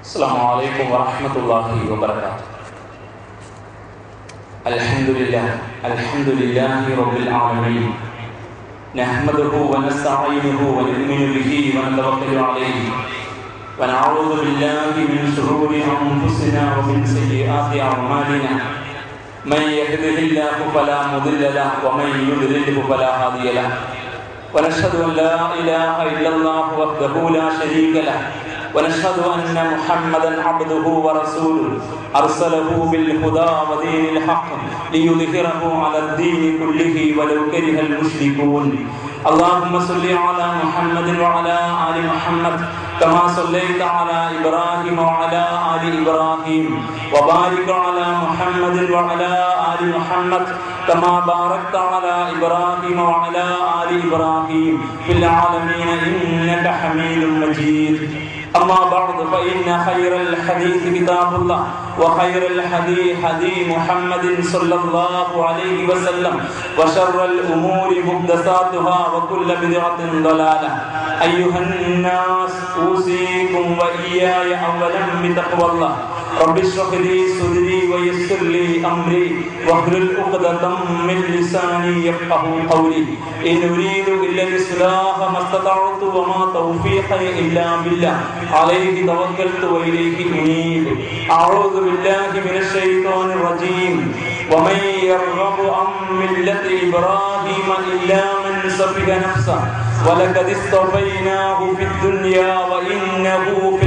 السلام عليكم ورحمة الله وبركاته. الحمد لله رب العالمين، نحمده ونستعينه ونؤمن به ونتوكل عليه ونعوذ بالله من شرور أنفسنا ومن سيئات أعمالنا، من يهده الله فلا مضل له ومن يضلل فلا هادي له، ونشهد أن لا إله إلا الله وحده لا شريك له، ونشهد أن محمدا عبده ورسوله أرسله بالهدى ودين الحق ليظهره على الدين كله ولو كره المشركون. اللهم صل على محمد وعلى آل محمد كما صليت على إبراهيم وعلى آل إبراهيم، وبارك على محمد وعلى آل محمد كما باركت على إبراهيم وعلى آل إبراهيم في العالمين إنك حميد مجيد. أما بعد، فإن خير الحديث كتاب الله، وخير الهدي هدي محمد صلى الله عليه وسلم، وشر الأمور محدثاتها وكل بدعة ضلالة. أيها الناس، أوصيكم وإياي أولا بتقوى الله. رب اشرح لي صدري ويسر لي أمري واحلل عقدة من لساني يفقهوا قولي. إن أريد إلا الإصلاح ما استطعت وما توفيقي إلا بالله، عليه توكلت وإليه أنيب. أعوذ بالله من الشيطان الرجيم. ومن يرغب عن ملة إبراهيم إلا من سفك نفسه ولقد اصطفيناه في الدنيا وإنه في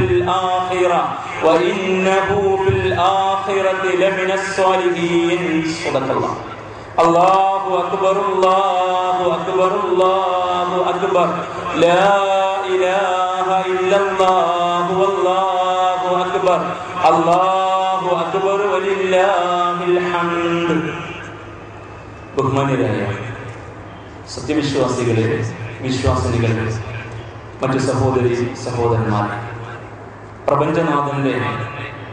الآخرة لمن الصالحين. صدق الله. الله أكبر الله أكبر الله أكبر، لا إله إلا الله والله أكبر، الله أكبر ولله الحمد. ബഹുമാന്യരായ സത്യവിശ്വാസികളെ, വിശ്വാസിനികളെ, മറ്റു സഹോദരി സഹോദരന്മാർ, പ്രപഞ്ചനാഥന്റെ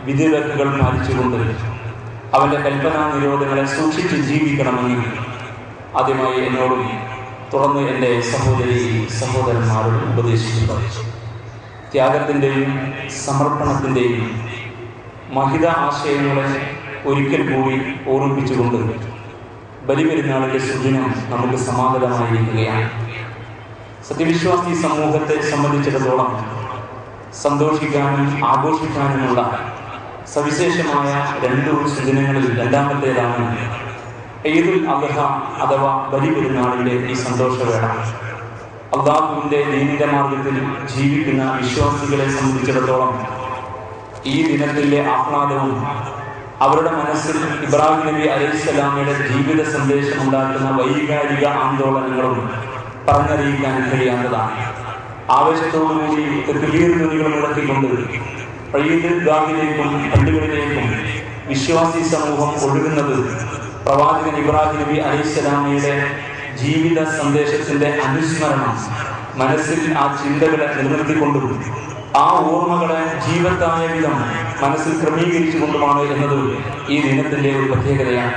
വിധിവിലക്കുകൾ പാലിച്ചുകൊണ്ട് അവന്റെ കൽപ്പനാ നിരോധങ്ങളെ സൂക്ഷിച്ച് ജീവിക്കണമെന്ന് ആദ്യമായി എന്നോടും തുടർന്ന് എൻ്റെ സഹോദരി സഹോദരന്മാരോട് ഉപദേശിക്കുന്നു. ത്യാഗത്തിൻ്റെയും സമർപ്പണത്തിൻ്റെയും മഹിത ആശയങ്ങളെ ഒരിക്കൽ കൂടി ഓർമ്മിപ്പിച്ചുകൊണ്ട് ബലിപെരുന്നാളിൻ്റെ സുദിനം നമുക്ക് സമാഗതമായിരിക്കുകയാണ്. സത്യവിശ്വാസി സമൂഹത്തെ സംബന്ധിച്ചിടത്തോളം സന്തോഷിക്കാനും ആഘോഷിക്കാനുമുള്ള സവിശേഷമായ രണ്ടു സുദിനങ്ങളിൽ രണ്ടാമത്തേതാണ് ഈദുൽ അദ്ഹ അഥവാ ബലിപെരുന്നാളിൻ്റെ ഈ സന്തോഷവേള. അല്ലാഹുവിൻ്റെ ദീനിന്റെ മാർഗത്തിൽ ജീവിക്കുന്ന വിശ്വാസികളെ സംബന്ധിച്ചിടത്തോളം ഈ ദിനത്തിലെ ആഹ്ലാദവും അവരുടെ മനസ്സിൽ ഇബ്രാഹിം നബി അലൈഹിസ്സലാമയുടെ ജീവിത സന്ദേശം ഉണ്ടാക്കുന്ന വൈകാരിക ആന്തോളനങ്ങളും പറഞ്ഞറിയിക്കാൻ കഴിയാത്തതാണ്. ആവേശത്തോടുകൂടി തക്ബീർ ധ്വനികൾ മുഴക്കിക്കൊണ്ട് ഈദ്ഗാഹിലേക്കും പള്ളികളിലേക്കും വിശ്വാസി സമൂഹം ഒഴുകുന്നത് പ്രവാചകൻ ഇബ്രാഹിം നബി അലൈഹിസ്സലാമയുടെ ജീവിത സന്ദേശത്തിന്റെ അനുസ്മരണം മനസ്സിൽ ആ ചിന്തകളെ നിലനിർത്തിക്കൊണ്ടും ആ ഓർമ്മകളെ ജീവത്തായ വിധം മനസ്സിൽ ക്രമീകരിച്ചുകൊണ്ടുമാണ് എന്നത് ഈ ദിനത്തിന്റെ ഒരു പ്രത്യേകതയാണ്.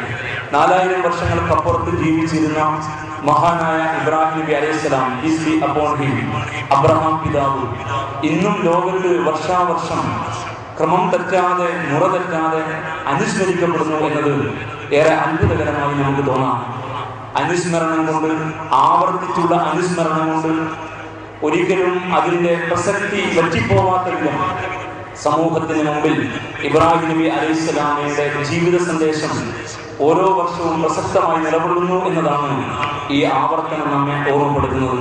4000 വർഷങ്ങൾക്കപ്പുറത്ത് ജീവിച്ചിരുന്ന മഹാനായ ഇബ്രാഹിം നബി അലൈഹിസ്സലാം, peace be upon him, Abraham പിതാവ്, ഇന്നും ലോകത്ത് വർഷാവർഷം ക്രമം തെറ്റാതെ മുറ തെറ്റാതെ അനുസ്മരിക്കപ്പെടുന്നു എന്നത് ഏറെ അത്ഭുതകരമായി നമുക്ക് തോന്നാം. അനുസ്മരണം കൊണ്ട്, ആവർത്തിച്ചുള്ള അനുസ്മരണം കൊണ്ട് ഒരിക്കലും അതിൻ്റെ പ്രസക്തി വറ്റിപ്പോവാത്ത വിധം സമൂഹത്തിന് മുമ്പിൽ ഇബ്രാഹിം നബി അലൈഹിസ്സലാമയുടെ ജീവിത സന്ദേശം ഓരോ വർഷവും പ്രസക്തമായി നിലകൊള്ളുന്നു എന്നതാണ് ഈ ആവർത്തനം നമ്മെ ഓർമ്മപ്പെടുത്തുന്നത്.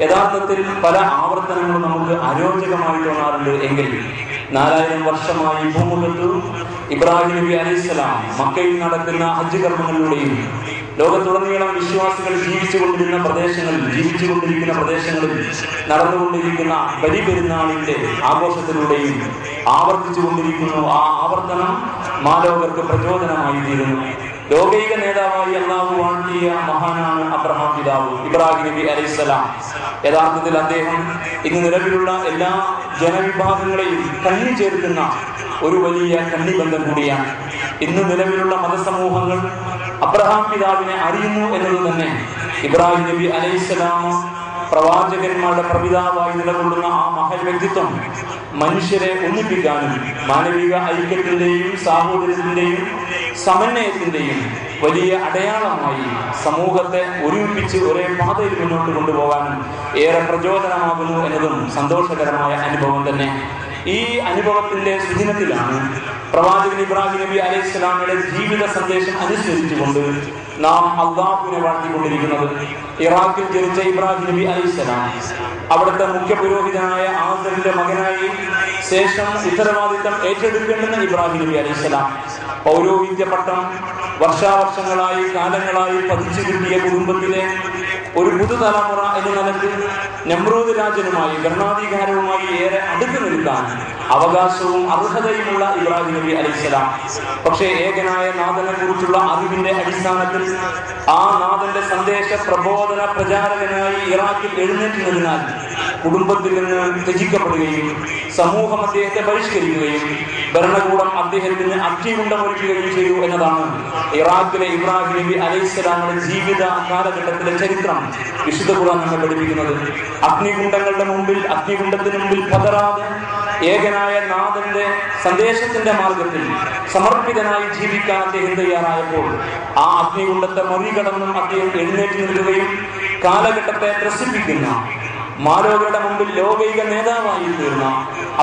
യഥാർത്ഥത്തിൽ പല ആവർത്തനങ്ങളും നമുക്ക് അരോചകമായി തോന്നാറുണ്ട് എങ്കിൽ 4000 വർഷമായി ഭൂമുഖത്ത് ഇബ്രാഹിം നബി അലൈഹിസ്സലാം മക്കയിൽ നടക്കുന്ന ഹജ്ജ് കർമ്മങ്ങളിലൂടെയും ലോകത്തുടനീളം വിശ്വാസികൾ ജീവിച്ചുകൊണ്ടിരിക്കുന്ന പ്രദേശങ്ങളിൽ നടന്നുകൊണ്ടിരിക്കുന്ന ബലിപെരുന്നാളിന്റെ ആഘോഷത്തിലൂടെയും ആവർത്തിച്ചുകൊണ്ടിരിക്കുന്നു. ആ ആവർത്തനം മാലോകർക്ക് പ്രചോദനമായി തീരുന്നു. ലോകൈക നേതാവായി അല്ലാഹു വാഴ്ത്തിയ മഹാനാണ് അബ്രഹാം പിതാവ് ഇബ്രാഹിം നബി അലൈഹിസ്സലാം. യഥാർത്ഥത്തിൽ അദ്ദേഹം ഇന്ന് നിലവിലുള്ള എല്ലാ ജനവിഭാഗങ്ങളെയും കണ്ണി ചേർക്കുന്ന ഒരു വലിയ കണ്ണിബന്ധം കൂടിയാണ്. ഇന്ന് നിലവിലുള്ള മതസമൂഹങ്ങൾ അബ്രഹാം പിതാവിനെ അറിയുന്നു എന്നത് തന്നെ ഇബ്രാഹിം നബി അലൈഹിസ്സലാം പ്രവാചകന്മാരുടെ പ്രപിതാവായി നിലകൊള്ളുന്ന ആ മഹൽ വ്യക്തിത്വം മനുഷ്യരെ ഒന്നിപ്പിക്കാനും മാനവിക ഐക്യത്തിന്റെയും സാഹോദര്യത്തിന്റെയും സമന്വയത്തിന്റെയും വലിയ അടയാളമായി സമൂഹത്തെ ഒരുമിപ്പിച്ച് ഒരേ പാതയിൽ മുന്നോട്ട് കൊണ്ടുപോകാനും ഏറെ പ്രചോദനമാകുന്നു എന്നതും സന്തോഷകരമായ അനുഭവം തന്നെ. ഈ അനുഭവത്തിന്റെ സുദിനത്തിലാണ് പ്രവാചകൻ ഇബ്രാഹിം നബി അലൈഹിസ്സലാമയുടെ ജീവിത സന്ദേശം അനുസരിച്ചുകൊണ്ട് നാം അള്ളാഹുവിനെ വാഴ്ത്തിക്കൊണ്ടിരിക്കുന്നത്. ഇറാഖിൽ ജനിച്ച ഇബ്രാഹിം നബി അലൈഹിസ്സലാം അവിടുത്തെ മുഖ്യ പുരോഹിതനായ ആസറിന്റെ മകനായി ശേഷം ഉത്തരവാദിത്തം ഏറ്റെടുക്കേണ്ടുന്ന ഇബ്രാഹിം നബി അലൈഹിസ്സലാം പൗരോഹിത്യ പട്ടം വർഷാവർഷങ്ങളായി കാലങ്ങളായി പതിച്ചു കിട്ടിയ കുടുംബത്തിലെ ഒരു പുതുതലമുറ എന്ന നിലയ്ക്ക് നമ്രൂദ് രാജനുമായി ഭരണാധികാരവുമായി ഏറെ അടുത്തു നിൽക്കാൻ അവകാശവും അർഹതയുമുള്ള ഇബ്രാഹിം നബി അലൈഹിസ്സലാം പക്ഷേ ഏകനായ നാഥനെ കുറിച്ചുള്ള അറിവിന്റെ അടിസ്ഥാനത്തിൽ ആ നാഥന്റെ സന്ദേശ പ്രബോധന പ്രചാരകനായി ഇറാഖിൽ എഴുന്നേറ്റുന്നതിനാൽ കുടുംബത്തിൽ നിന്ന് ത്യജിക്കപ്പെടുകയും സമൂഹം അദ്ദേഹത്തെ ബഹിഷ്കരിക്കുകയും ഭരണകൂടം അദ്ദേഹത്തിന് അഗ്നികുണ്ഡമൊരുക്കുകയും ചെയ്തു എന്നതാണ് ഇറാഖിലെ ഇബ്രാഹിം നബി അലൈഹിസ്സലാമിന്റെ ജീവിത കാലഘട്ടത്തിലെ ചരിത്രം വിശുദ്ധ ഖുർആൻ നമ്മെ പഠിപ്പിക്കുന്നത്. അഗ്നികുണ്ഡങ്ങളുടെ മുമ്പിൽ അഗ്നികുണ്ഡത്തിന് മുമ്പിൽ പതറാതെ ഏകനായ നാഥന്റെ സന്ദേശത്തിന്റെ മാർഗത്തിൽ സമർപ്പിതനായി ജീവിക്കാൻ അദ്ദേഹം തയ്യാറായപ്പോൾ ആ അഗ്നികുണ്ഡത്തെ മറികടന്നും അദ്ദേഹം എഴുന്നേറ്റ് നിൽക്കുകയും കാലഘട്ടത്തെ ത്രസിപ്പിക്കുന്ന മാലോകരുടെ മുമ്പിൽ ലോകൈക നേതാവായി തീർന്ന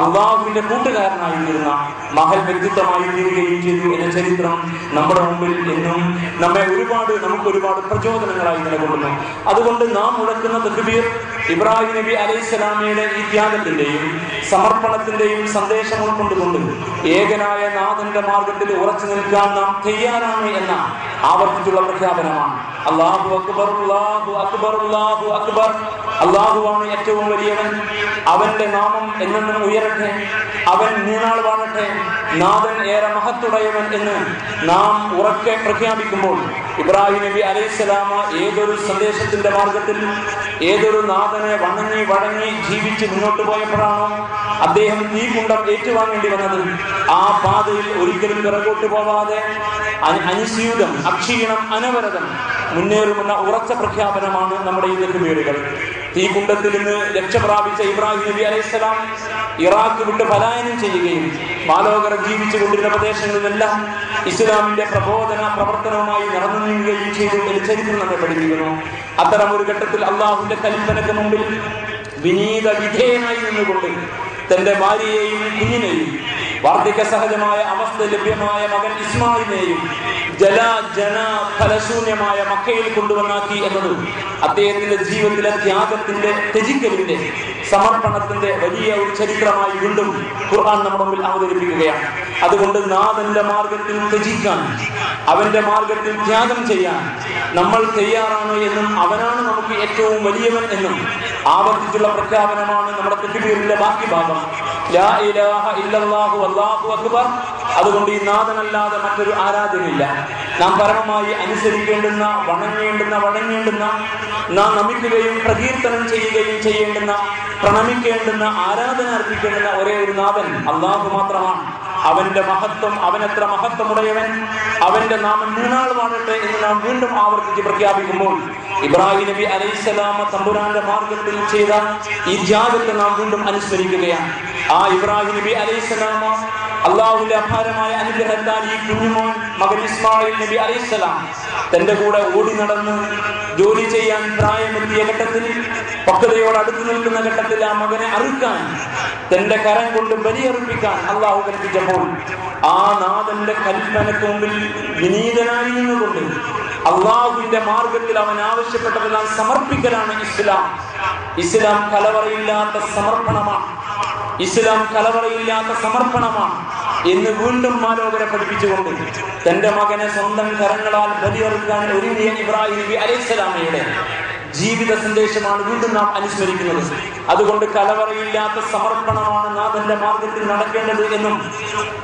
അള്ളാഹുവിന്റെ കൂട്ടുകാരനായി തീർന്ന മഹൽ വ്യക്തിത്വമായി തീരുകയും ചെയ്തു എന്ന ചരിത്രം നമ്മുടെ മുമ്പിൽ എന്നും നമുക്ക് ഒരുപാട് പ്രചോദനങ്ങളായി നിലകൊള്ളുന്നു. അതുകൊണ്ട് നാം മുഴക്കുന്ന തക്ബീർ ഇബ്രാഹിം നബി അലൈഹിസ്സലാമയുടെ ഈ ത്യാഗത്തിന്റെയും സമർപ്പണത്തിന്റെയും സന്ദേശം ഉൾക്കൊണ്ടുകൊണ്ട് ഏകനായ നാഥന്റെ മാർഗത്തിൽ ഉറച്ചു നിൽക്കാൻ നാം തയ്യാറാണ് എന്ന ആവർത്തിച്ചുള്ള പ്രഖ്യാപനമാണ്. അല്ലാഹു അക്ബർ, അല്ലാഹു അക്ബർ, അല്ലാഹു അക്ബർ. അല്ലാഹുവാണ് ഏറ്റവും വലിയവൻ. അവന്റെ നാമം എന്നെന്നും ഉയരട്ടെ. അവൻ നീനാൾ വാഴട്ടെ. നാഥൻ ഏറെ മഹത്തുടയവൻ എന്ന് നാം ഉറക്കെ പ്രഖ്യാപിക്കുമ്പോൾ ഇബ്രാഹിം നബി അലൈഹിസ്സലാമ ഏതൊരു സന്ദേശത്തിന്റെ മാർഗത്തിൽ ഏതൊരു നാഥനെ വണങ്ങി ജീവിച്ച് മുന്നോട്ട് പോയപ്പോഴാണോ അദ്ദേഹം ഈ കുണ്ടം ഏറ്റുവാങ്ങേണ്ടി വന്നത്, ആ പാതയിൽ ഒരിക്കലും പിറകോട്ട് പോവാതെ അനുസ്യൂതം അക്ഷീണം അനവരതം മുന്നേറുമെന്ന ഉറച്ച പ്രഖ്യാപനമാണ് നമ്മുടെ ഈ തക്ബീറുകൾ. ഈ കുണ്ടത്തിൽ നിന്ന് രക്ഷപ്രാപിച്ച ഇബ്രാഹിം നബി അലൈഹിസ്സലാം ഇറാഖ് വിട്ട് പലായനം ചെയ്യുകയും മാലോകർ ജീവിച്ചു കൊണ്ടിരുന്ന പ്രദേശങ്ങളിലെല്ലാം ഇസ്ലാമിന്റെ പ്രബോധന പ്രവർത്തനവുമായി നടന്നു നീങ്ങുകയും ചെയ്തു എന്ന് ചരിത്രം നമ്മെ പഠിപ്പിക്കുന്നു. അത്തരം ഒരു ഘട്ടത്തിൽ അള്ളാഹുവിന്റെ കൽപ്പനയ്ക്ക് മുമ്പിൽ വിനീത വിധേയനായി നിന്നുകൊണ്ട് തന്റെ ഭാര്യയെയും കുഞ്ഞിനെയും വാർദ്ധക്യ സഹജമായ അവസ്ഥ ലഭ്യമായ മകൻ ഇസ്മായിലിനെയും ഫലശൂന്യമായ മക്കയിൽ കൊണ്ടുവന്നാക്കി എന്നത് അദ്ദേഹത്തിന്റെ ജീവിതത്തിലെ ത്യാഗത്തിന്റെ ത്യജിക്കലിന്റെ സമർപ്പണത്തിന്റെ വലിയ ഒരു ചരിത്രമായി വീണ്ടും ഖുർആൻ നമ്മുടെ മുമ്പിൽ അവതരിപ്പിക്കുകയാണ്. അതുകൊണ്ട് നാഥന്റെ മാർഗത്തിൽ ത്യജിക്കാൻ, അവന്റെ മാർഗത്തിൽ ത്യാഗം ചെയ്യാൻ നമ്മൾ തയ്യാറാണ് എന്നും അവനാണ് നമുക്ക് ഏറ്റവും വലിയവൻ എന്നും ആവർത്തിച്ചുള്ള പ്രഖ്യാപനമാണ് നമ്മുടെ തക്ബീറിന്റെ ബാക്കി ഭാഗം. ലാ ഇലാഹ ഇല്ലല്ലാഹു അല്ലാഹു അക്ബർ. അതുകൊണ്ട് ഈ നാഥനല്ലാതെ മറ്റൊരു ആരാധനയില്ല. നാം പരമമായി അനുസരിക്കേണ്ടുന്ന വണങ്ങേണ്ടുന്ന നാം നമിക്കുകയും പ്രകീർത്തനം ചെയ്യുകയും ചെയ്യേണ്ടുന്ന പ്രണമിക്കേണ്ടുന്ന ആരാധന അർപ്പിക്കേണ്ടുന്ന ഒരേ ഒരു നാഥൻ അല്ലാഹു മാത്രമാണ്. അവന്റെ മഹത്വം, അവനെത്ര മഹത്വമുടയവൻ, അവന്റെ നാമം നീനാൾ വാഴട്ടെ എന്ന് നാം വീണ്ടും ആവർത്തിച്ച് പ്രഖ്യാപിക്കുമ്പോൾ ഇബ്രാഹിം നബി അലൈഹിസ്സലാമ തമ്പുരാന്റെ മാർഗത്തിൽ ചെയ്ത ഈ ത്യാഗത്തെ നാം വീണ്ടും അനുസ്മരിക്കുകയാണ്. ആ ഇബ്രാഹിം നബി അലൈഹിസ്സലാമ അള്ളാഹുവിന്റെ അപാരമായ അനുഗ്രഹത്താൽ ഈ കുഞ്ഞുമോൻ മകൻ ഇസ്മായിൽ നബി അലൈഹിസ്സലാം തന്റെ കൂടെ ഓടി നടന്ന് ജോലി ചെയ്യാൻ പ്രായമെത്തിയ ഘട്ടത്തിൽ, പക്വതയോട് അടുത്ത് നിൽക്കുന്ന ഘട്ടത്തിൽ ആ മകനെ അറുക്കാൻ, തന്റെ കരം കൊണ്ട് ബലിയർപ്പിക്കാൻ അള്ളാഹു കൽപ്പിച്ചപ്പോൾ ആ നാഥന്റെ കൽപ്പനയ്ക്ക് മുമ്പിൽ വിനീതനായി നിന്നുകൊണ്ട് അള്ളാഹുവിന്റെ മാർഗത്തിൽ അവൻ ആവശ്യപ്പെട്ടതെല്ലാം സമർപ്പിക്കലാണ് ഇസ്ലാം. ഇസ്ലാം കലവറയില്ലാത്ത സമർപ്പണമാണ്. ഇസ്ലാം കലവറയില്ലാത്ത സമർപ്പണമാണ് എന്ന് വീണ്ടും മാലോകരെ പഠിപ്പിച്ചുകൊണ്ട് തന്റെ മകനെ സ്വന്തം കരങ്ങളാൽ ബലിയറുക്കാൻ ഒരുങ്ങിയ ഇബ്രാഹിം നബി അലൈഹിസ്സലാമയുടെ ജീവിത സന്ദേശമാണ് വീണ്ടും നാം അനുസ്മരിക്കുന്നത്. അതുകൊണ്ട് കലവറയില്ലാത്ത സമർപ്പണമാണ് നാഥന്റെ മാർഗത്തിൽ നടക്കേണ്ടത് എന്നും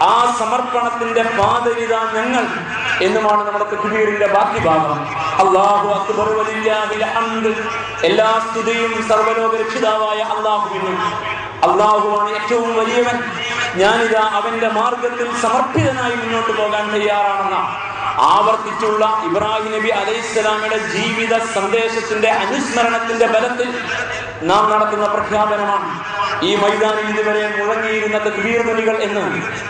ആ സമർപ്പണത്തിന്റെ പാതയിതാ ഞങ്ങൾ എന്നുമാണ് നമ്മുടെ തക്ബീറിന്റെ ബാക്കി ഭാഗം. അല്ലാഹു അക്ബർ വലില്ലാഹിൽ ഹംദ്. എല്ലാ സ്തുതിയും സർവ്വലോക രക്ഷിതാവായ അല്ലാഹുവിനും. അല്ലാഹുവാണ് ഏറ്റവും വലിയവൻ. ഞാനിതാ അവന്റെ മാർഗത്തിൽ സമർപ്പിതനായി മുന്നോട്ട് പോകാൻ തയ്യാറാണെന്ന ആവർത്തിച്ചുള്ള ഇബ്രാഹിം നബി അലൈഹിസ്സലാമയുടെ ജീവിത സന്ദേശത്തിന്റെ അനുസ്മരണത്തിന്റെ ബലത്തിൽ നാം നടത്തുന്ന പ്രഖ്യാപനമാണ് ഈ മൈതാനിൽ ഇതുവരെ മുഴങ്ങിയിരുന്ന തക്ബീർ ധ്വനികൾ എന്ന്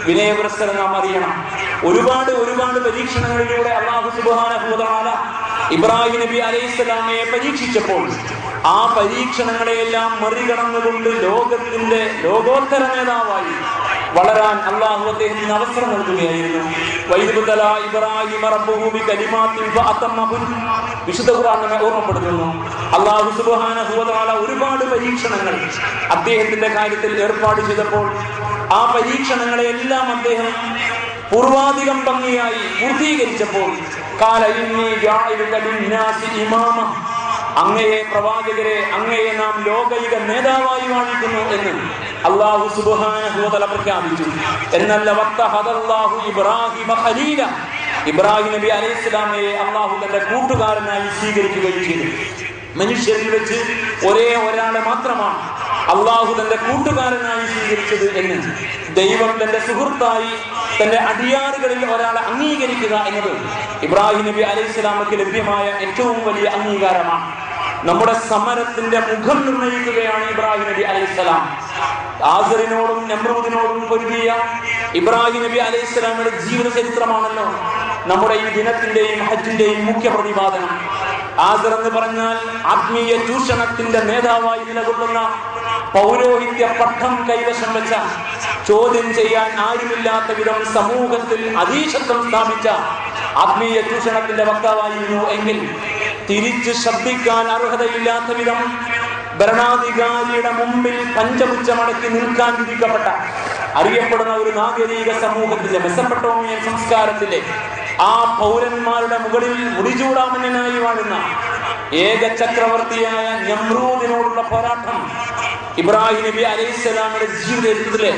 വിനയപുരസ്സരം നാം അറിയണം. ഒരുപാട് പരീക്ഷണങ്ങളിലൂടെ അല്ലാഹു സുബ്ഹാനഹു വ തആല ഇബ്രാഹിം നബി അലൈഹിസ്സലാമയെ പരീക്ഷിച്ചപ്പോൾ ആ പരീക്ഷണങ്ങളെയെല്ലാം മറികടന്നുകൊണ്ട് ലോകോത്തര നേതാവായി വളരാൻ അല്ലാഹു അദ്ദേഹത്തിന് അവസരം നൽകുകയായിരുന്നു. വിശുദ്ധ ഖുർആൻ നമ്മെ ഓർമ്മപ്പെടുത്തുന്നു. അല്ലാഹു സുബ്ഹാനഹു വ തആല ഒരുപാട് പരീക്ഷണങ്ങൾ അദ്ദേഹത്തിന്റെ കാര്യത്തിൽ ഏർപ്പാട് ചെയ്തപ്പോൾ ആ പരീക്ഷണങ്ങളെയെല്ലാം അദ്ദേഹം പൂർവാധികം ഭംഗിയായി പൂർത്തീകരിച്ചപ്പോൾ അങ്ങയെ പ്രവാചകരെ, അങ്ങയെ നാം ലോകൈക നേതാവായി വാഴിക്കുന്നു എന്ന് അല്ലാഹു സുബ്ഹാനഹു വ തആല പ്രഖ്യാപിച്ചു. എന്നല്ല വത്തഹദല്ലാഹു ഇബ്രാഹിമ ഖലീല, ഇബ്രാഹിം നബി അലൈഹിസ്സലാമയെ അല്ലാഹു തന്റെ കൂട്ടുകാരനായി സ്വീകരിക്കുകയും ചെയ്തു. മനുഷ്യരിൽ വെച്ച് ഒരേ ഒരാളെ മാത്രമാണ് അല്ലാഹു തന്റെ കൂട്ടുകാരനായി സ്വീകരിച്ചത് എന്ന് ദൈവം തന്റെ സുഹൃത്തായി തന്റെ അടിയാറുകളിൽ ഒരാളെ അംഗീകരിക്കുക എന്നത് ഇബ്രാഹിം നബി അലൈഹിസ്സലാമക്ക് ലഭ്യമായ ഏറ്റവും വലിയ അംഗീകാരമാണ്. നമ്മുടെ സമരത്തിന്റെ മുഖം നിർണയിക്കുകയാണ് ഇബ്രാഹിം നബി അലൈഹിസ്സലാം. ആസറിനോടും നമ്രൂദിനോടും പൊരുതിയ ഇബ്രാഹിം നബി അലൈഹിസ്സലാമയുടെ ജീവിത ചരിത്രമാണല്ലോ നമ്മുടെ ഈ ദിനത്തിന്റെയും ഹജ്ജിന്റെയും മുഖ്യ പ്രതിപാദനം. ആസർ എന്ന് പറഞ്ഞാൽ ആത്മീയ ചൂഷണത്തിന്റെ നേതാവായി നിലകൊള്ളുന്ന, പൗരോഹിത്യ പട്ടം കൈവശം വെച്ച, ചോദ്യം ചെയ്യാൻ ആരുമില്ലാത്ത വിധം സമൂഹത്തിൽ അധീശത്വം സ്ഥാപിച്ച ആത്മീയ ചൂഷണത്തിന്റെ വക്താവായിരുന്നു എങ്കിൽ തിരിച്ച് ശബ്ദിക്കാൻ അർഹതയില്ലാത്ത വിധം ഭരണാധികാരിയുടെ മുമ്പിൽ പഞ്ചമുച്ചമടക്കി നിൽക്കാൻ വിധിക്കപ്പെട്ട അറിയപ്പെടുന്ന ഒരു നാഗരിക സമൂഹത്തിലെ മെസപ്പൊട്ടേമിയൻ സംസ്കാരത്തിലെ ആ പൗരന്മാരുടെ മുകളിൽ മുടിചൂടാമനായി വാഴുന്ന ഏക ചക്രവർത്തിയായ നമ്രൂദിനോടുള്ള പോരാട്ടം ഇബ്രാഹിം നബി അലൈഹിസ്സലാമയുടെ ജീവിതത്തിലെ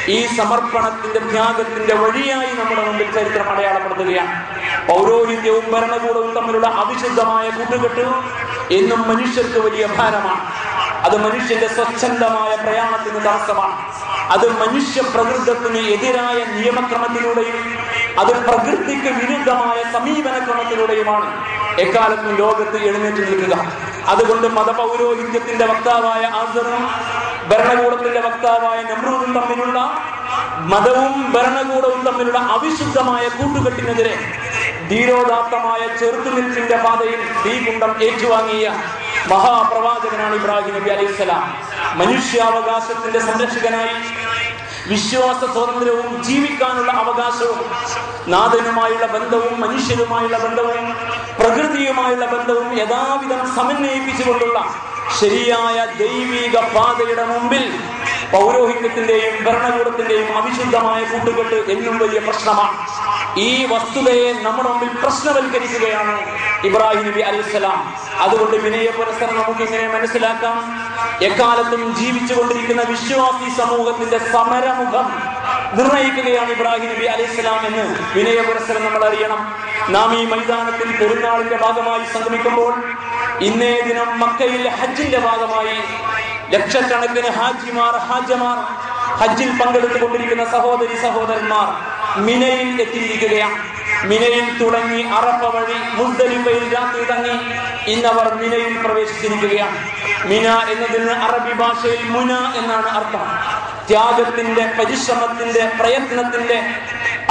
ഈ സമർപ്പണത്തിന്റെ ത്യാഗത്തിന്റെ വഴിയായി നമ്മുടെ മുമ്പിൽ ചരിത്രം അടയാളപ്പെടുത്തുകയാണ്. പൗരോഹിത്യവും ഭരണകൂടവും തമ്മിലുള്ള അവിശുദ്ധമായ കൂട്ടുകെട്ട് എന്നും മനുഷ്യർക്ക് വലിയ ഭാരമാണ്. അത് മനുഷ്യന്റെ സ്വച്ഛന്തമായ പ്രയാണത്തിന് തടസ്സമാണ്. അത് മനുഷ്യ പ്രകൃതത്തിന് എതിരായ നിയമക്രമത്തിലൂടെയും അത് പ്രകൃതിക്ക് വിരുദ്ധമായ സമീപനക്രമത്തിലൂടെയുമാണ് എക്കാലത്തും ലോകത്ത് എഴുന്നേറ്റ് നിൽക്കുക. അതുകൊണ്ട് മതപൗരോഹിത്യത്തിന്റെ വക്താവായ ആസറും ഭരണകൂടത്തിന്റെ വക്താവായ നമ്രൂദും തമ്മിലുള്ള, മതവും ഭരണകൂടവും തമ്മിലുള്ള അവിശുദ്ധമായ കൂട്ടുകെട്ടിനെതിരെ ധീരോദാത്തമായ ചെറുത്തുനിൽപ്പിന്റെ പാതയിൽ തീകുണ്ടം ഏറ്റുവാങ്ങിയ മഹാപ്രവാചകനാണ് ഇബ്രാഹിം നബി അലൈഹിസ്സലാം. മനുഷ്യാവകാശത്തിന്റെ സംരക്ഷകനായി വിശ്വാസ സ്വാതന്ത്ര്യവും ജീവിക്കാനുള്ള അവകാശവും നാഥനുമായുള്ള ബന്ധവും മനുഷ്യരുമായുള്ള ബന്ധവും പ്രകൃതിയുമായുള്ള ബന്ധവും യഥാവിധം സമന്വയിപ്പിച്ചുകൊണ്ടുള്ള ശരിയായ ദൈവിക പാതയുടെ മുമ്പിൽ പൗരോഹിത്യത്തിന്റെയും ഭരണകൂടത്തിന്റെയും അവിശുദ്ധമായ കൂട്ടുകെട്ട് എന്നും വലിയ പ്രശ്നമാണ്. ഈ വസ്തുതയെ നമ്മുടെ മുമ്പിൽ പ്രശ്നവൽക്കരിക്കുകയാണ് ഇബ്രാഹിം നബി അലൈഹിസ്സലാം. അതുകൊണ്ട് വിനയപുരസ്സരം നമുക്ക് ഇങ്ങനെ മനസ്സിലാക്കാം. എക്കാലത്തും ജീവിച്ചുകൊണ്ടിരിക്കുന്ന വിശ്വാസി സമൂഹത്തിന്റെ സമരമുഖം നിർണയിക്കുകയാണ് ഇബ്രാഹിം നബി അലൈഹിസ്സലാം എന്ന് വിനയപുരസ്സരം നമ്മൾ അറിയണം. നാം ഈ മൈതാനത്തിൽ പെരുന്നാളിന്റെ ഭാഗമായി സംഗമിക്കുമ്പോൾ ഇന്നേ ദിനം മക്കയിൽ ഹജ്ജിന്റെ ഭാഗമായി ലക്ഷക്കണക്കിന് ഹാജിമാർ ഹജ്ജിൽ പങ്കെടുത്തുകൊണ്ടിരിക്കുന്ന സഹോദരി സഹോദരന്മാർ മിനയിൽ എത്തിയിരിക്കുകയാണ്. മിനയിൽ തുടങ്ങി അറഫ വഴി മുസ്ദലിഫയിൽ രാത്രി തങ്ങി ഇന്നവർ മിനയിൽ പ്രവേശിച്ചിരിക്കുകയാണ്. മിന എന്നതിന് അറബി ഭാഷയിൽ മുന എന്നാണ് അർത്ഥം. ത്യാഗത്തിന്റെ, പരിശ്രമത്തിന്റെ, പ്രയത്നത്തിന്റെ,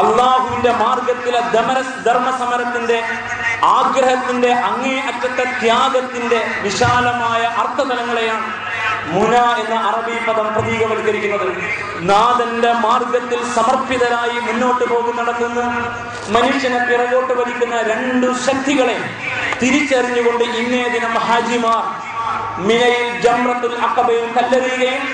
അള്ളാഹുവിന്റെ മാർഗത്തിലെ ധർമ്മസമരത്തിന്റെ, ആഗ്രഹത്തിന്റെ, അങ്ങേ അറ്റത്തെ ത്യാഗത്തിന്റെ വിശാലമായ അർത്ഥതലങ്ങളെയാണ് മുന എന്ന അറബി പദം പ്രതീകവൽക്കരിക്കുന്നത്. നാഥന്റെ മാർഗത്തിൽ സമർപ്പിതരായി മുന്നോട്ട് നടക്കുന്ന മനുഷ്യനെ പിറകോട്ട് വലിക്കുന്ന രണ്ടു ശക്തികളെ തിരിച്ചറിഞ്ഞുകൊണ്ട് ഇന്നേ ദിനം ഹാജിമാർ മിനയിൽ ജംറത്തുൽ അഖബയിൽ കല്ലെറിയുകയും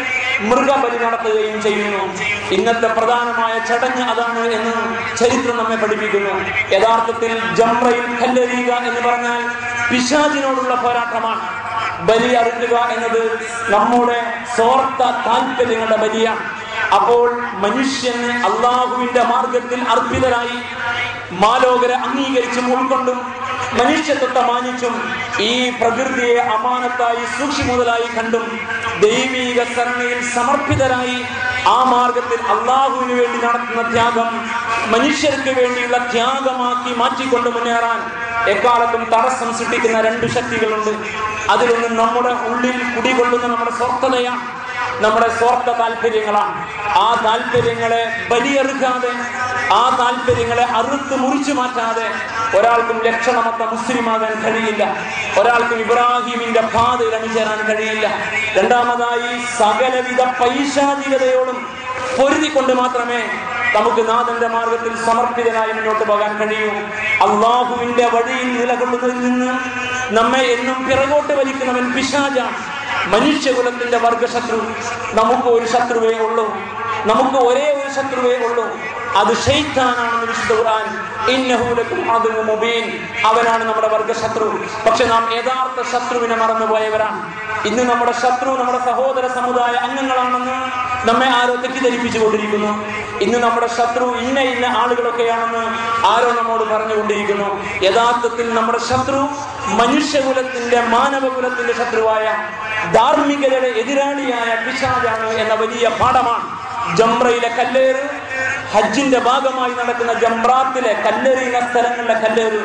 മൃഗബലി നടത്തുകയും ചെയ്യുന്നു. ഇന്നത്തെ പ്രധാനമായ ചടങ്ങ് അതാണ് എന്ന് ചരിത്രം നമ്മെ പഠിപ്പിക്കുന്നു. യഥാർത്ഥത്തിൽ ജംറയിൽ കല്ലെറിയുക എന്ന് പറഞ്ഞാൽ പിശാചിനോടുള്ള പോരാട്ടമാണ്. ബലി അറുക്കുക എന്നത് നമ്മുടെ സ്വാർത്ഥ താല്പര്യങ്ങളുടെ ബലിയാണ്. അപ്പോൾ മനുഷ്യന് അള്ളാഹുവിന്റെ മാർഗത്തിൽ അർപ്പിതരായി മാലോകരെ അംഗീകരിച്ചും ഉൾക്കൊണ്ടും മനുഷ്യത്വത്തെ മാനിച്ചും ഈ പ്രകൃതിയെ അമാനത്തായി സൂക്ഷിമുതലായി കണ്ടും ദൈവീക സരണിയിൽ സമർപ്പിതരായി ആ മാർഗത്തിൽ അള്ളാഹുവിന് വേണ്ടി നടത്തുന്ന ത്യാഗം മനുഷ്യർക്ക് വേണ്ടിയുള്ള ത്യാഗമാക്കി മാറ്റിക്കൊണ്ട് മുന്നേറാൻ എക്കാലത്തും തടസ്സം സൃഷ്ടിക്കുന്ന രണ്ട് ശക്തികളുണ്ട്. അതിലൊന്ന് നമ്മുടെ ഉള്ളിൽ കുടികൊള്ളുന്ന നമ്മുടെ സ്വാർത്ഥതയാണ്, നമ്മുടെ സ്വാർത്ഥ താല്പര്യങ്ങളാണ്. ആ താല്പര്യങ്ങളെ ബലിയെറുക്കാതെ, ആ താല്പര്യങ്ങളെ അറുത്ത് മുറിച്ചു മാറ്റാതെ ഒരാൾക്കും ലക്ഷണമൊത്ത മുസ്ലിമാകാൻ കഴിയില്ല. ഒരാൾക്കും ഇബ്രാഹിമിന്റെ പാതയിൽ അണിചേരാൻ കഴിയില്ല. രണ്ടാമതായി സകലവിധ പൈശാചികതയോടും പൊരുതിക്കൊണ്ട് മാത്രമേ നമുക്ക് നാഥന്റെ മാർഗത്തിൽ സമർപ്പിതനായി മുന്നോട്ട് പോകാൻ കഴിയൂ. അള്ളാഹുവിന്റെ വഴിയിൽ നിലകൊള്ളുന്നതിൽ നിന്ന് നമ്മെ എന്നും പിറകോട്ട് വലിക്കുന്നവൻ പിശാചാണ്, മനുഷ്യകുലത്തിന്റെ വർഗശത്രു. നമുക്ക് ഒരു ശത്രുവേ ഉള്ളൂ, നമുക്ക് ഒരേ ഒരു ശത്രുവേ ഉള്ളൂ, അത് ശൈത്താനാണെന്ന് വിശുദ്ധ ഖുർആൻ. ഇന്നഹു ലക്കും അദുവ്വു മുബീൻ, അവനാണ് നമ്മുടെ വർഗശത്രു. പക്ഷെ നാം യഥാർത്ഥ ശത്രുവിനെ മറന്നുപോയവരാണ്. ഇന്ന് നമ്മുടെ ശത്രു നമ്മുടെ സഹോദര സമുദായ അംഗങ്ങളാണെന്ന് നമ്മെ ആരോ തെറ്റിദ്ധരിപ്പിച്ചു കൊണ്ടിരിക്കുന്നു. ഇന്ന് നമ്മുടെ ശത്രു ഇന്ന ഇന്ന ആളുകളൊക്കെയാണെന്ന് ആരോ നമ്മോട് പറഞ്ഞുകൊണ്ടിരിക്കുന്നു. യഥാർത്ഥത്തിൽ നമ്മുടെ ശത്രു മനുഷ്യകുലത്തിന്റെ, മാനവകുലത്തിന്റെ ശത്രുവായ, ധാർമ്മികതയുടെ എതിരാളിയായ പിശാചാണ് എന്ന വലിയ പാഠമാണ്. ജംറയിലെ കല്ലേറ്, ഹജ്ജിന്റെ ഭാഗമായി നടക്കുന്ന ജംറാത്തിലെ കല്ലെറിയുന്ന സ്ഥലങ്ങളിലെ കല്ലേറ്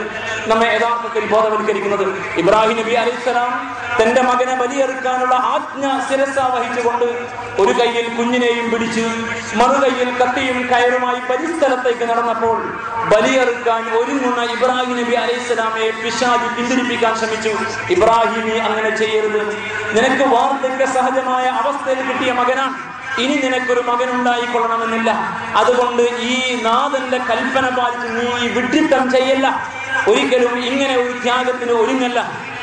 നമ്മെ യഥാർത്ഥത്തിൽ ബോധവൽക്കരിക്കുന്നത്. ഇബ്രാഹിം നബി അലൈഹിസ്സലാം തന്റെ മകനെ ബലിയെറുക്കാനുള്ള ആജ്ഞ ശിരസ വഹിച്ചുകൊണ്ട് ഒരു കയ്യിൽ കുഞ്ഞിനെയും പിടിച്ച് മറുകൈയിൽ കത്തിയും കയറുമായി പരിസ്ഥലത്തേക്ക് നടന്നപ്പോൾ ബലിയെറുക്കാൻ ഒരുങ്ങുന്ന ഇബ്രാഹിം നബി അലൈഹിസ്സലാമെ പിശാച് പിന്തിരിപ്പിക്കാൻ ശ്രമിച്ചു. ഇബ്രാഹിമി അങ്ങനെ ചെയ്യരുത്, നിനക്ക് വാർദ്ധക്യ സഹജമായ അവസ്ഥയിൽ കിട്ടിയ മകനാണ്, ഇനി നിനക്കൊരു മകനുണ്ടായിക്കൊള്ളണമെന്നില്ല. അതുകൊണ്ട് ഈ നാഥന്റെ കൽപ്പന പാലിച്ച് നീ വിഡ്ഢിത്തം ചെയ്യല്ല, ഒരിക്കലും ഇങ്ങനെ ഒരു ത്യാഗത്തിന് ഒരുങ്ങല്ല